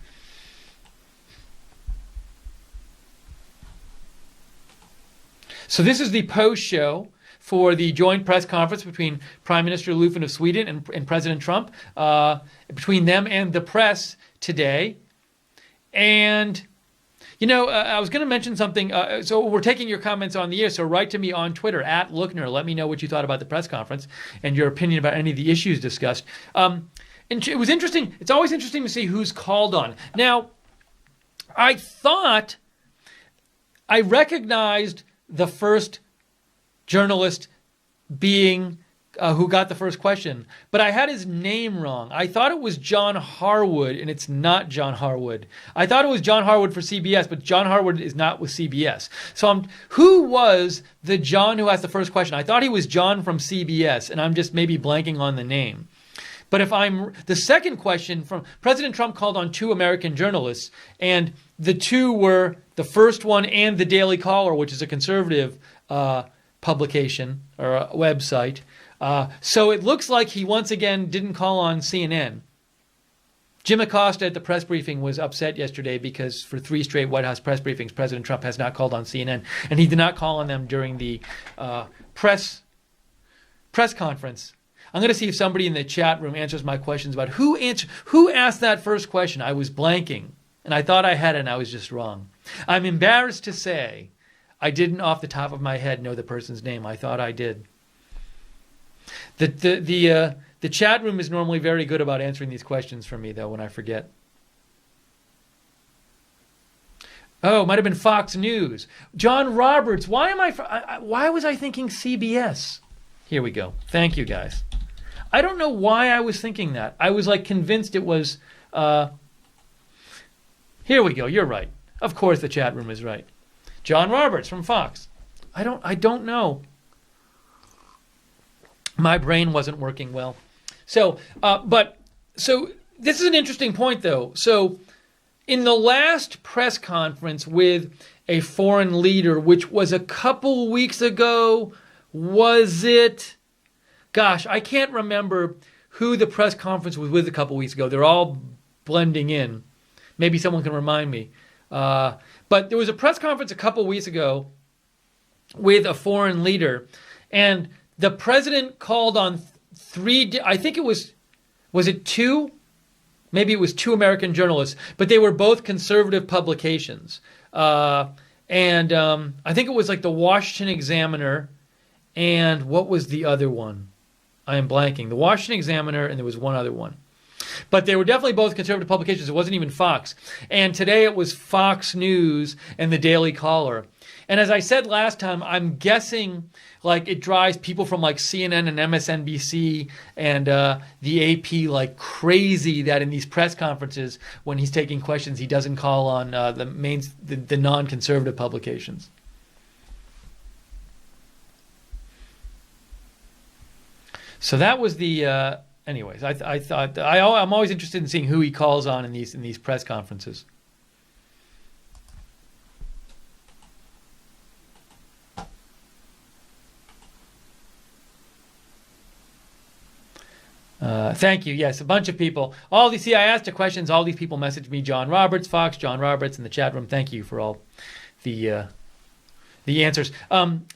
So this is the post-show for the joint press conference between Prime Minister Löfven of Sweden and President Trump, between them and the press today. And, I was going to mention something. So we're taking your comments on the air, so write to me on Twitter, @Lookner. Let me know what you thought about the press conference and your opinion about any of the issues discussed. And it was interesting. It's always interesting to see who's called on. Now, I thought I recognized the first journalist being who got the first question, but I had his name wrong. I thought it was John Harwood, and it's not John Harwood. I thought it was John Harwood for CBS, but John Harwood is not with CBS. So who was the John who asked the first question? I thought he was John from CBS, and I'm just maybe blanking on the name. But the second question from President Trump called on 2 American journalists, and the 2 were the first one and the Daily Caller, which is a conservative publication or a website. So it looks like he once again didn't call on CNN. Jim Acosta at the press briefing was upset yesterday because for 3 straight White House press briefings, President Trump has not called on CNN, and he did not call on them during the press conference. I'm going to see if somebody in the chat room answers my questions about who asked that first question. I was blanking, and I thought I had it, and I was just wrong. I'm embarrassed to say I didn't off the top of my head know the person's name. I thought I did. The chat room is normally very good about answering these questions for me, though, when I forget. Oh, it might have been Fox News. John Roberts. Why was I thinking CBS? Here we go. Thank you, guys. I don't know why I was thinking that. I was convinced it was. Here we go. You're right. Of course, the chat room is right. John Roberts from Fox. I don't know. My brain wasn't working well. So this is an interesting point, though. So in the last press conference with a foreign leader, which was a couple weeks ago, was it? Gosh, I can't remember who the press conference was with a couple weeks ago. They're all blending in. Maybe someone can remind me. But there was a press conference a couple weeks ago with a foreign leader, and the president called on 3, I think it was it 2? Maybe it was 2 American journalists, but they were both conservative publications. I think it was the Washington Examiner, and what was the other one? I am blanking. The Washington Examiner, and there was one other one. But they were definitely both conservative publications. It wasn't even Fox. And today it was Fox News and the Daily Caller. And as I said last time, I'm guessing it drives people from CNN and MSNBC and the AP crazy that in these press conferences, when he's taking questions, he doesn't call on the non-conservative publications. So that was the. Anyways, I thought I'm always interested in seeing who he calls on in these press conferences. Thank you. Yes, a bunch of people. I asked the questions. All these people messaged me. John Roberts, Fox, John Roberts in the chat room. Thank you for all the answers.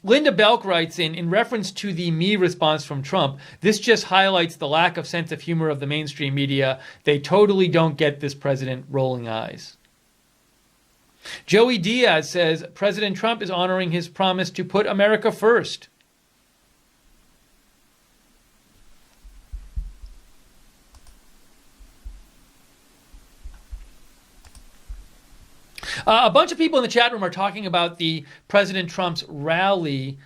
Linda Belk writes in reference to the me response from Trump, this just highlights the lack of sense of humor of the mainstream media. They totally don't get this president, rolling eyes. Joey Diaz says, President Trump is honoring his promise to put America first. A bunch of people in the chat room are talking about the President Trump's rally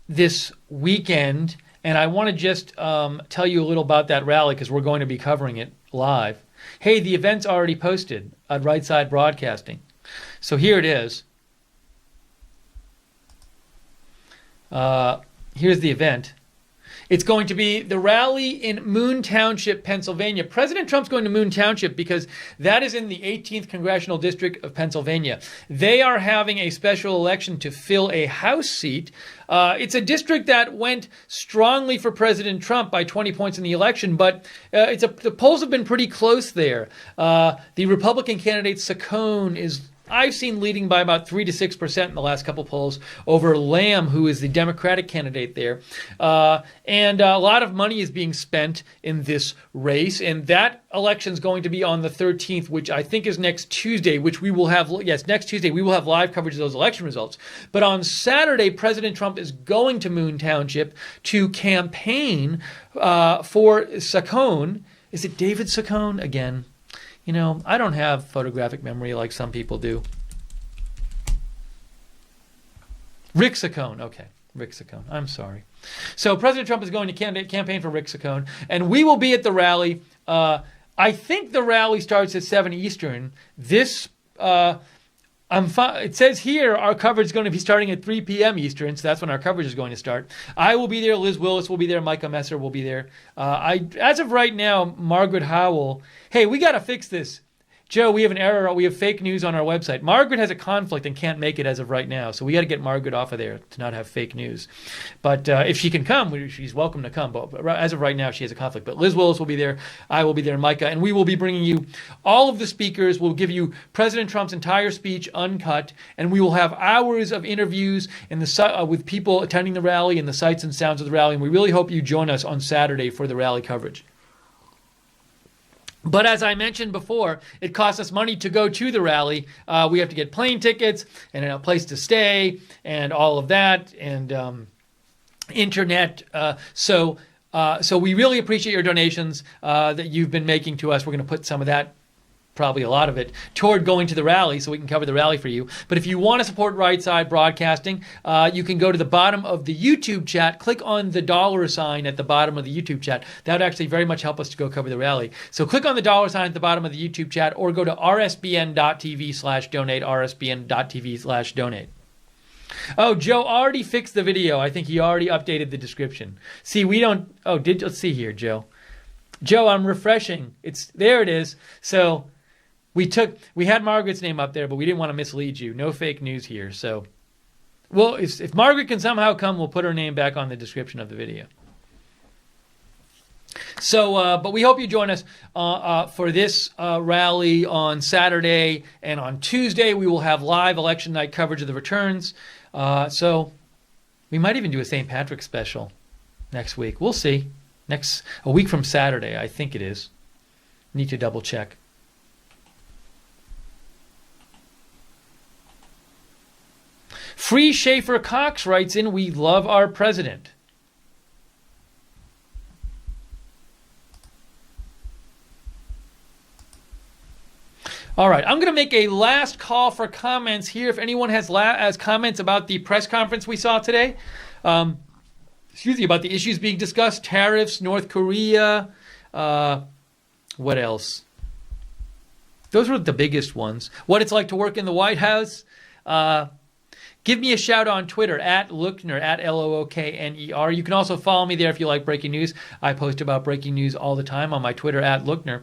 this weekend, and I want to just tell you a little about that rally because we're going to be covering it live. Hey, the event's already posted at Right Side Broadcasting. So here it is. Here's the event. It's going to be the rally in Moon Township, Pennsylvania. President Trump's going to Moon Township because that is in the 18th Congressional District of Pennsylvania. They are having a special election to fill a House seat. It's a district that went strongly for President Trump by 20 points in the election, but the polls have been pretty close there. The Republican candidate Saccone is, I've seen, leading by about 3 to 6% in the last couple polls over Lamb, who is the Democratic candidate there. And a lot of money is being spent in this race, and that election is going to be on the 13th, which I think is next Tuesday, which we will have, yes, next Tuesday, we will have live coverage of those election results. But on Saturday, President Trump is going to Moon Township to campaign for Saccone. Is it David Saccone again? You know, I don't have photographic memory like some people do. Rick Saccone. Okay, Rick Saccone. I'm sorry. So President Trump is going to campaign for Rick Saccone, and we will be at the rally. I think the rally starts at 7 Eastern. It says here our coverage is going to be starting at 3 p.m. Eastern, so that's when our coverage is going to start. I will be there. Liz Willis will be there. Micah Messer will be there. As of right now, Margaret Howell. Hey, we got to fix this. Joe, we have an error. We have fake news on our website. Margaret has a conflict and can't make it as of right now, so we got to get Margaret off of there to not have fake news. But if she can come, she's welcome to come. But as of right now, she has a conflict. But Liz Willis will be there. I will be there, Micah, and we will be bringing you all of the speakers. We'll give you President Trump's entire speech uncut, and we will have hours of interviews with people attending the rally and the sights and sounds of the rally. And we really hope you join us on Saturday for the rally coverage. But as I mentioned before, it costs us money to go to the rally. We have to get plane tickets and a place to stay and all of that and internet. So we really appreciate your donations that you've been making to us. We're going to put some of that, probably a lot of it, toward going to the rally so we can cover the rally for you. But if you want to support Right Side Broadcasting, you can go to the bottom of the YouTube chat, click on the $ at the bottom of the YouTube chat. That would actually very much help us to go cover the rally. So click on the $ at the bottom of the YouTube chat or go to rsbn.tv/donate, rsbn.tv/donate. Oh, Joe already fixed the video. I think he already updated the description. See, we don't... Oh, let's see here, Joe. Joe, I'm refreshing. There it is. So... We had Margaret's name up there, but we didn't want to mislead you. No fake news here. So, well, if Margaret can somehow come, we'll put her name back on the description of the video. So, but we hope you join us for this rally on Saturday, and on Tuesday we will have live election night coverage of the returns. So, we might even do a St. Patrick's special next week. We'll see. A week from Saturday, I think it is. Need to double check. Free Schaefer Cox writes in, "We love our president." All right, I'm going to make a last call for comments here. If anyone has comments about the press conference we saw today, about the issues being discussed, tariffs, North Korea, what else? Those were the biggest ones. What it's like to work in the White House. Give me a shout on Twitter, @Lookner, @LOOKNER. You can also follow me there if you like breaking news. I post about breaking news all the time on my Twitter, @Lookner.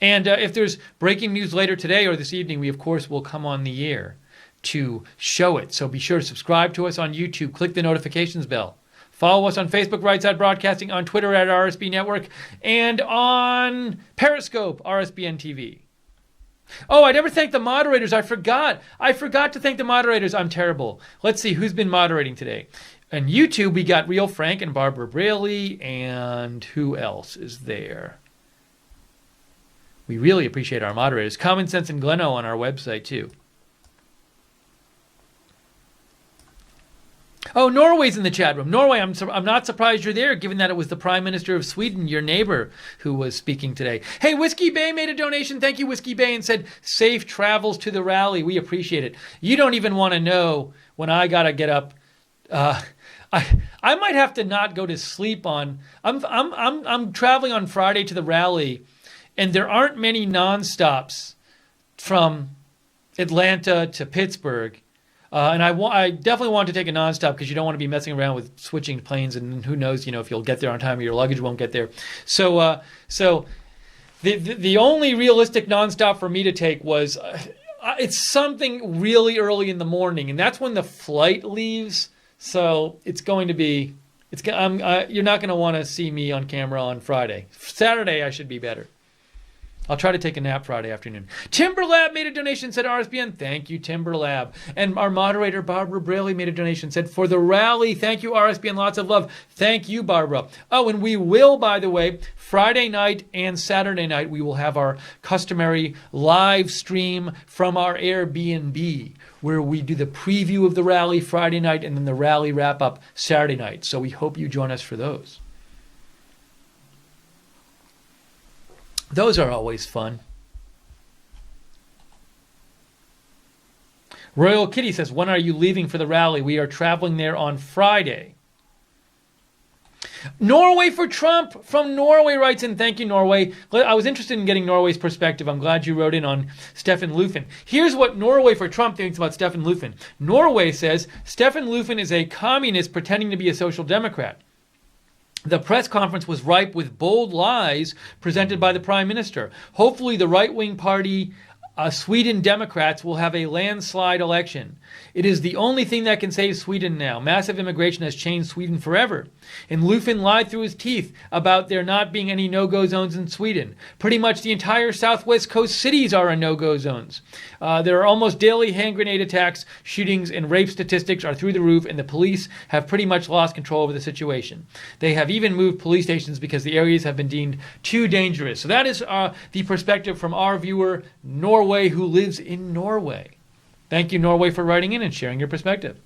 And if there's breaking news later today or this evening, we, of course, will come on the air to show it. So be sure to subscribe to us on YouTube. Click the notifications bell. Follow us on Facebook, Right Side Broadcasting, on Twitter @RSB Network, and on Periscope, RSBN TV. Oh, I never thanked the moderators. I forgot to thank the moderators. I'm terrible. Let's see who's been moderating today. On YouTube, we got Real Frank and Barbara Braley, and who else is there? We really appreciate our moderators. Common Sense and Gleno on our website, too. Oh, Norway's in the chat room. Norway, I'm not surprised you're there, given that it was the Prime Minister of Sweden, your neighbor, who was speaking today. Hey, Whiskey Bay made a donation. Thank you, Whiskey Bay, and said, safe travels to the rally. We appreciate it. You don't even want to know when I got to get up. I might have to not go to sleep on... I'm traveling on Friday to the rally, and there aren't many nonstops from Atlanta to Pittsburgh. And I definitely want to take a nonstop because you don't want to be messing around with switching planes, and who knows, if you'll get there on time or your luggage won't get there. So the only realistic nonstop for me to take was it's something really early in the morning, and that's when the flight leaves. So it's going to be you're not going to want to see me on camera on Friday. Saturday I should be better. I'll try to take a nap Friday afternoon. Timberlab made a donation, said RSBN. Thank you, Timberlab. And our moderator, Barbara Braley, made a donation, said, for the rally, thank you, RSBN, lots of love. Thank you, Barbara. Oh, and we will, by the way, Friday night and Saturday night, we will have our customary live stream from our Airbnb, where we do the preview of the rally Friday night and then the rally wrap-up Saturday night. So we hope you join us for those. Those are always fun. Royal Kitty says, when are you leaving for the rally? We are traveling there on Friday. Norway for Trump from Norway writes in. Thank you, Norway. I was interested in getting Norway's perspective. I'm glad you wrote in on Stefan Löfven. Here's what Norway for Trump thinks about Stefan Löfven. Norway says, Stefan Löfven is a communist pretending to be a social democrat. The press conference was ripe with bold lies presented by the prime minister. Hopefully the right-wing party Sweden Democrats will have a landslide election. It is the only thing that can save Sweden now. Massive immigration has changed Sweden forever. And Löfven lied through his teeth about there not being any no-go zones in Sweden. Pretty much the entire southwest coast cities are in no-go zones. There are almost daily hand grenade attacks, shootings, and rape statistics are through the roof, and the police have pretty much lost control over the situation. They have even moved police stations because the areas have been deemed too dangerous. So that is the perspective from our viewer, Norway, who lives in Norway. Thank you, Norway, for writing in and sharing your perspective.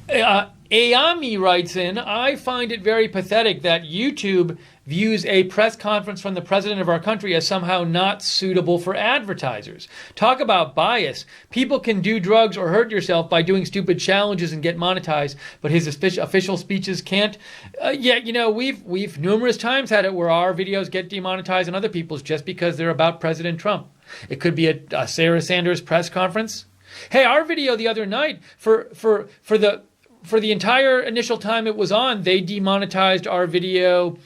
Ayami writes in, I find it very pathetic that YouTube views a press conference from the president of our country as somehow not suitable for advertisers. Talk about bias. People can do drugs or hurt yourself by doing stupid challenges and get monetized, but his official speeches can't. We've numerous times had it where our videos get demonetized and other people's just because they're about President Trump. It could be a Sarah Sanders press conference. Hey, our video the other night for the entire initial time it was on, they demonetized our video,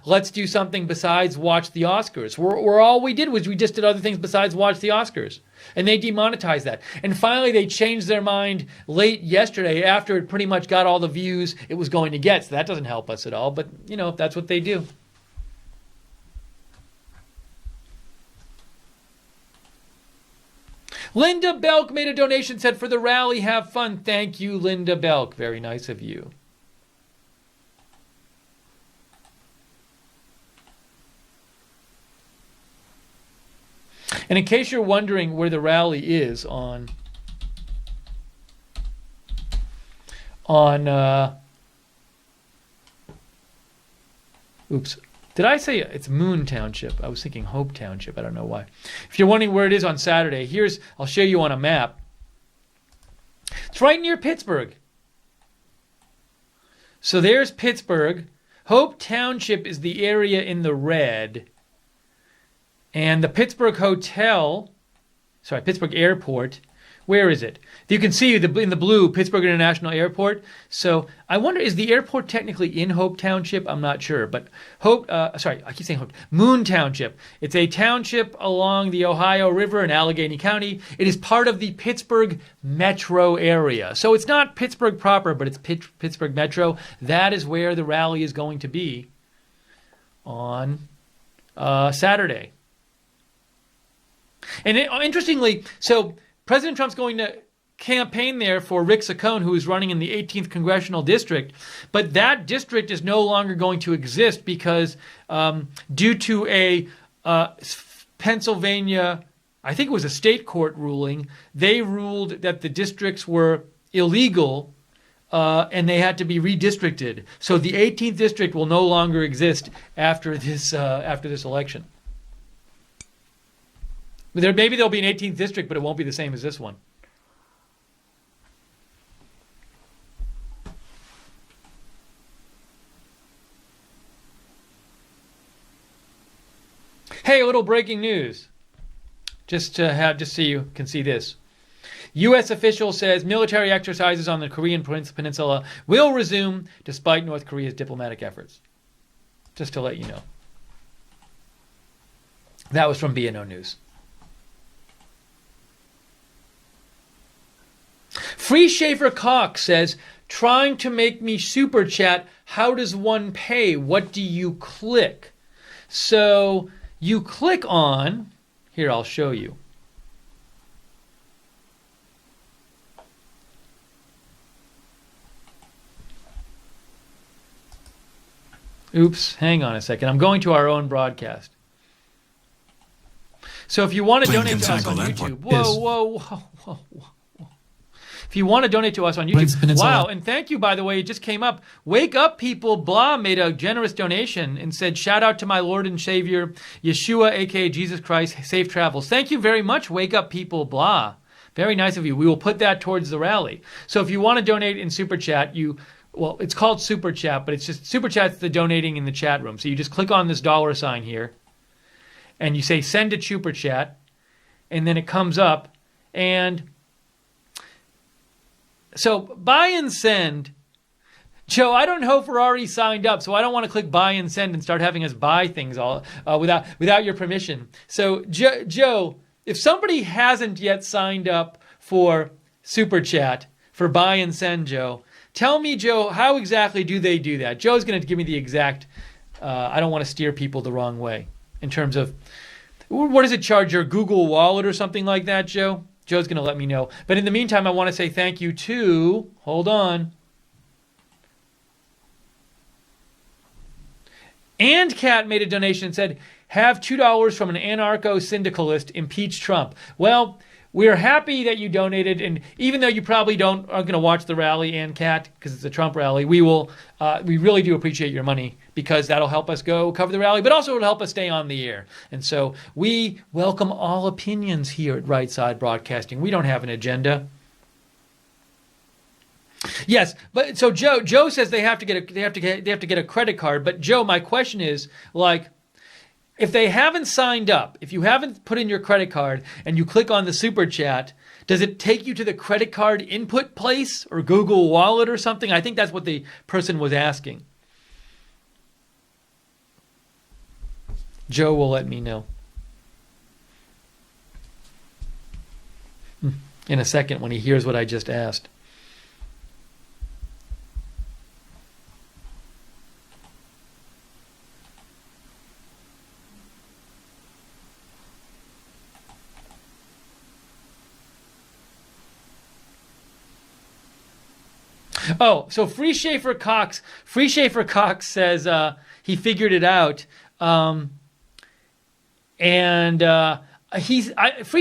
let's do something besides watch the Oscars. Where all we did was we just did other things besides watch the Oscars. And they demonetized that. And finally they changed their mind late yesterday after it pretty much got all the views it was going to get. So that doesn't help us at all, but that's what they do. Linda Belk made a donation, said, for the rally, have fun. Thank you, Linda Belk. Very nice of you. And in case you're wondering where the rally is Did I say it's Moon Township? I was thinking Hope Township. I don't know why. If you're wondering where it is on Saturday, I'll show you on a map. It's right near Pittsburgh. So there's Pittsburgh. Hope Township is the area in the red. And the Pittsburgh Airport, where is it? You can see in the blue, Pittsburgh International Airport. So I wonder, is the airport technically in Hope Township? I'm not sure. But Moon Township. It's a township along the Ohio River in Allegheny County. It is part of the Pittsburgh metro area. So it's not Pittsburgh proper, but it's Pittsburgh metro. That is where the rally is going to be on Saturday. And interestingly, so President Trump's going to campaign there for Rick Saccone, who is running in the 18th Congressional District. But that district is no longer going to exist because due to a Pennsylvania, I think it was a state court ruling, they ruled that the districts were illegal and they had to be redistricted. So the 18th district will no longer exist after this election. Maybe there'll be an 18th district, but it won't be the same as this one. Hey, a little breaking news. Just so you can see this. U.S. official says military exercises on the Korean Peninsula will resume despite North Korea's diplomatic efforts. Just to let you know. That was from BNO News. Free Schaefer Cox says, trying to make me super chat. How does one pay? What do you click? So you click on, here, I'll show you. Oops, hang on a second. I'm going to our own broadcast. So if you want to donate to us on YouTube, whoa. If you want to donate to us on YouTube, wow, and thank you, by the way, it just came up. Wake Up People Blah made a generous donation and said, shout out to my Lord and Savior, Yeshua, a.k.a. Jesus Christ, safe travels. Thank you very much, Wake Up People Blah. Very nice of you. We will put that towards the rally. So if you want to donate in Super Chat, well, it's called Super Chat, but it's just Super Chat's the donating in the chat room. So you just click on this $sign here, and you say send to Super Chat, and then it comes up, and so buy and send. Joe, I don't know if we're already signed up, so I don't want to click buy and send and start having us buy things all without your permission. So Joe, if somebody hasn't yet signed up for Super Chat for buy and send, Joe, tell me, Joe, how exactly do they do that? Joe's going to give me the exact. I don't want to steer people the wrong way in terms of what does it charge, your Google Wallet or something like that, Joe? Joe's going to let me know. But in the meantime, I want to say thank you to, hold on. And Kat made a donation and said, have $2 from an anarcho-syndicalist impeach Trump. Well, we're happy that you donated, and even though you probably aren't going to watch the rally, and Kat, because it's a Trump rally, we really do appreciate your money because that'll help us go cover the rally, but also it'll help us stay on the air. And so we welcome all opinions here at Right Side Broadcasting. We don't have an agenda. Yes, but so Joe says they have to get a credit card. But Joe, my question is, like, if they haven't signed up, if you haven't put in your credit card and you click on the Super Chat, does it take you to the credit card input place or Google Wallet or something? I think that's what the person was asking. Joe will let me know in a second when he hears what I just asked. Oh, so Free Schaefer Cox says he figured it out, Free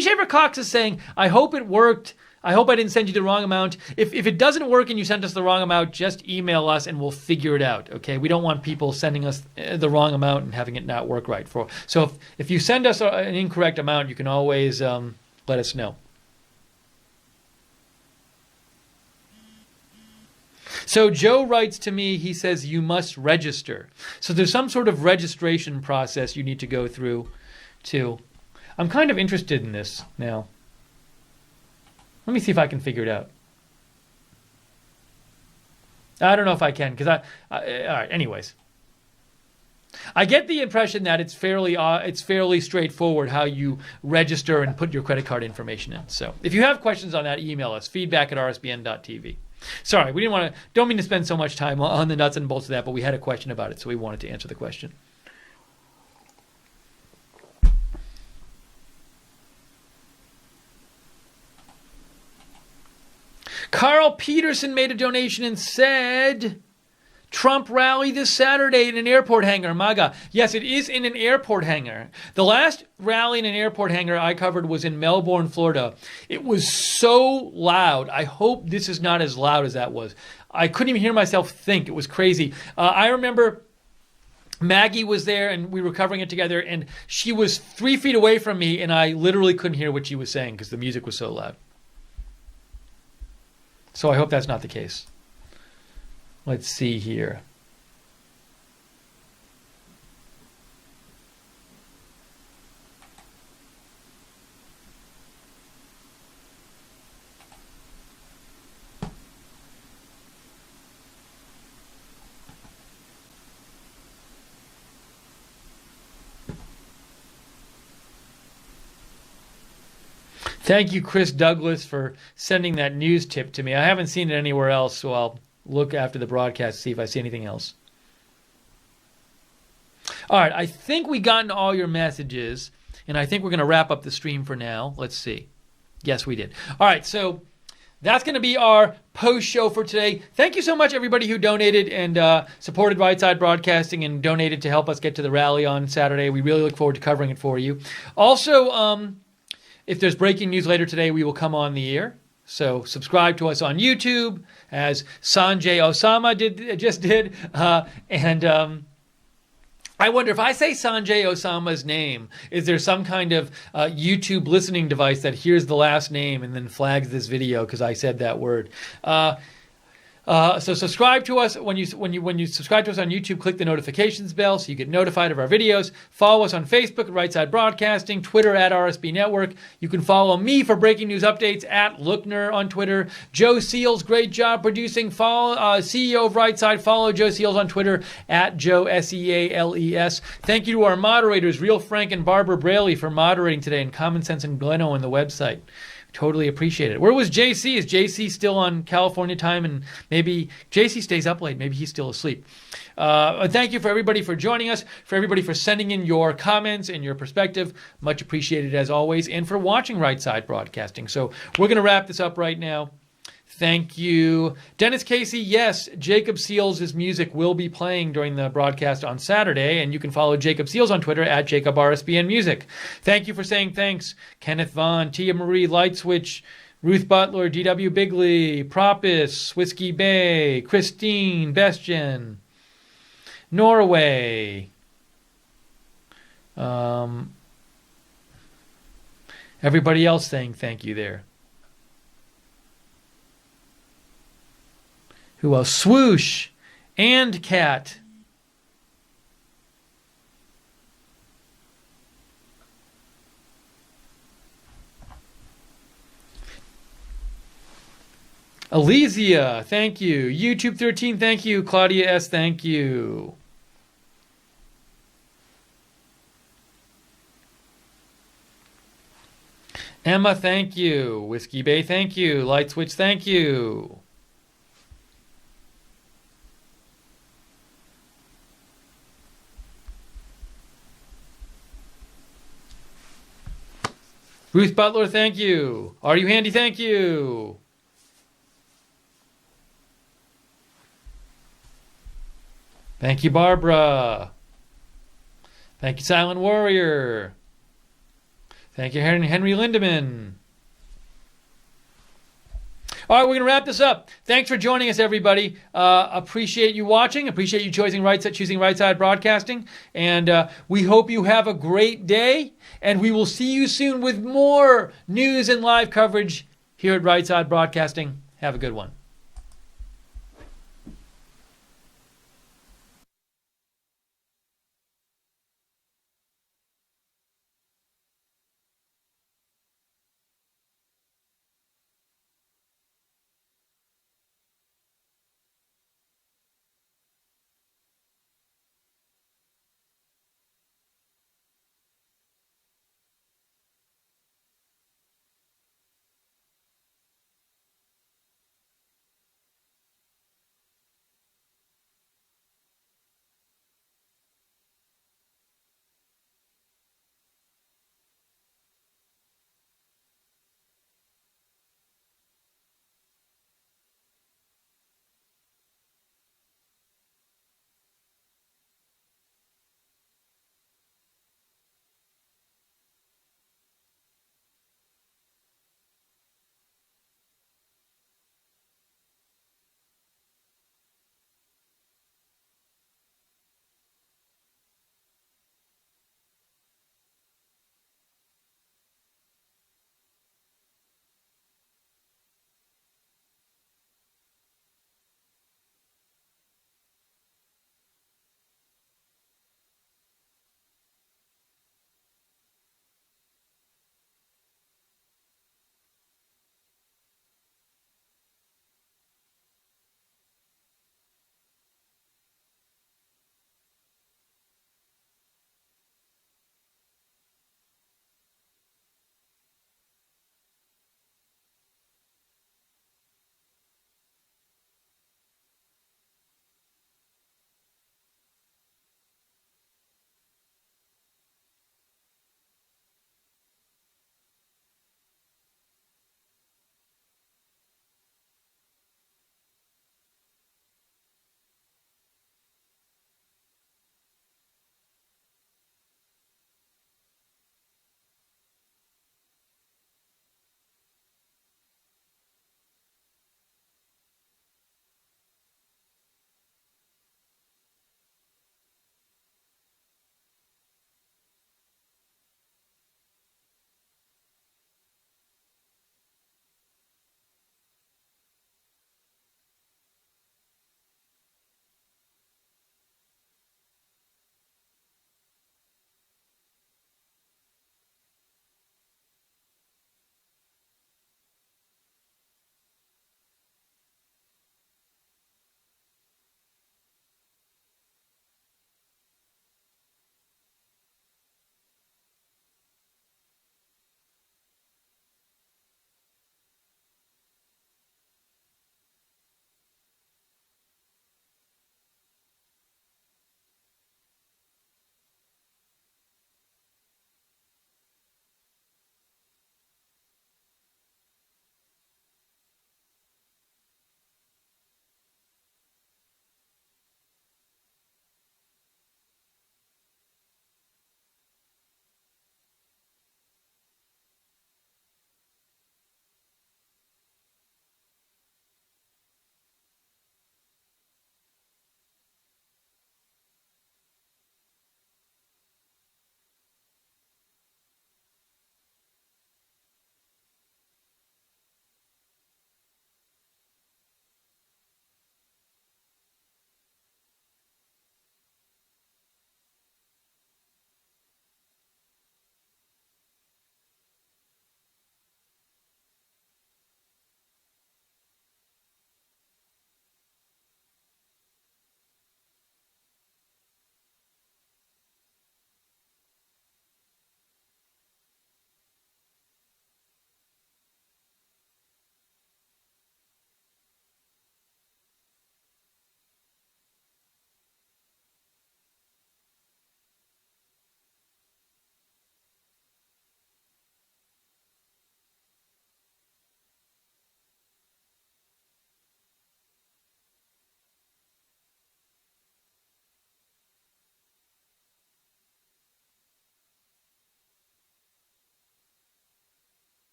Schaefer Cox is saying, I hope it worked. I hope I didn't send you the wrong amount. If it doesn't work and you sent us the wrong amount, just email us and we'll figure it out. Okay, we don't want people sending us the wrong amount and having it not work right. So if you send us an incorrect amount, you can always let us know. So Joe writes to me, he says, you must register. So there's some sort of registration process you need to go through too. I'm kind of interested in this now. Let me see if I can figure it out. I don't know if I can, because all right, anyways. I get the impression that it's fairly straightforward how you register and put your credit card information in. So if you have questions on that, email us, feedback@rsbn.tv. Sorry, we don't mean to spend so much time on the nuts and bolts of that, but we had a question about it, so we wanted to answer the question. Carl Peterson made a donation and said, Trump rally this Saturday in an airport hangar, MAGA. Yes, it is in an airport hangar. The last rally in an airport hangar I covered was in Melbourne, Florida. It was so loud. I hope this is not as loud as that was. I couldn't even hear myself think. It was crazy. I remember Maggie was there and we were covering it together, and she was 3 feet away from me and I literally couldn't hear what she was saying because the music was so loud. So I hope that's not the case. Let's see here. Thank you, Chris Douglas, for sending that news tip to me. I haven't seen it anywhere else, so I'll look after the broadcast to see if I see anything else. All right, I think we got into all your messages, and I think we're going to wrap up the stream for now. Let's see. Yes, we did. All right, so that's going to be our post show for today. Thank you so much, everybody who donated and supported Right Side Broadcasting and donated to help us get to the rally on Saturday. We really look forward to covering it for you. Also, if there's breaking news later today, we will come on the air. So subscribe to us on YouTube, as Sanjay Osama just did. I wonder if I say Sanjay Osama's name, is there some kind of YouTube listening device that hears the last name and then flags this video because I said that word? So subscribe to us. When you subscribe to us on YouTube, click the notifications bell so you get notified of our videos. Follow us on Facebook at Right Side Broadcasting, Twitter at RSB Network. You can follow me for breaking news updates at Lookner on Twitter. Joe Seals, great job producing. Follow CEO of Right Side. Follow Joe Seals on Twitter at Joe Seales. Thank you to our moderators, Real Frank and Barbara Braley, for moderating today, and Common Sense and Gleno on the website. Totally appreciate it. Where was JC? Is JC still on California time? And maybe JC stays up late. Maybe he's still asleep. Thank you for everybody for joining us, for everybody for sending in your comments and your perspective. Much appreciated as always, and for watching Right Side Broadcasting. So we're going to wrap this up right now. Thank you. Dennis Casey, yes, Jacob Seals' music will be playing during the broadcast on Saturday, and you can follow Jacob Seals on Twitter at JacobRSBN Music. Thank you for saying thanks. Kenneth Vaughn, Tia Marie, Light Switch, Ruth Butler, D.W. Bigley, Propis, Whiskey Bay, Christine, Bestien, Norway. Everybody else saying thank you there. Who else? Swoosh and Cat. Elysia, thank you. YouTube 13, thank you. Claudia S, thank you. Emma, thank you. Whiskey Bay, thank you. Light Switch, thank you. Ruth Butler, thank you. Are You Handy, thank you. Thank you, Barbara. Thank you, Silent Warrior. Thank you, Henry Lindemann. All right, we're going to wrap this up. Thanks for joining us, everybody. Appreciate you watching. Appreciate you choosing Right Side Broadcasting. And we hope you have a great day. And we will see you soon with more news and live coverage here at Right Side Broadcasting. Have a good one.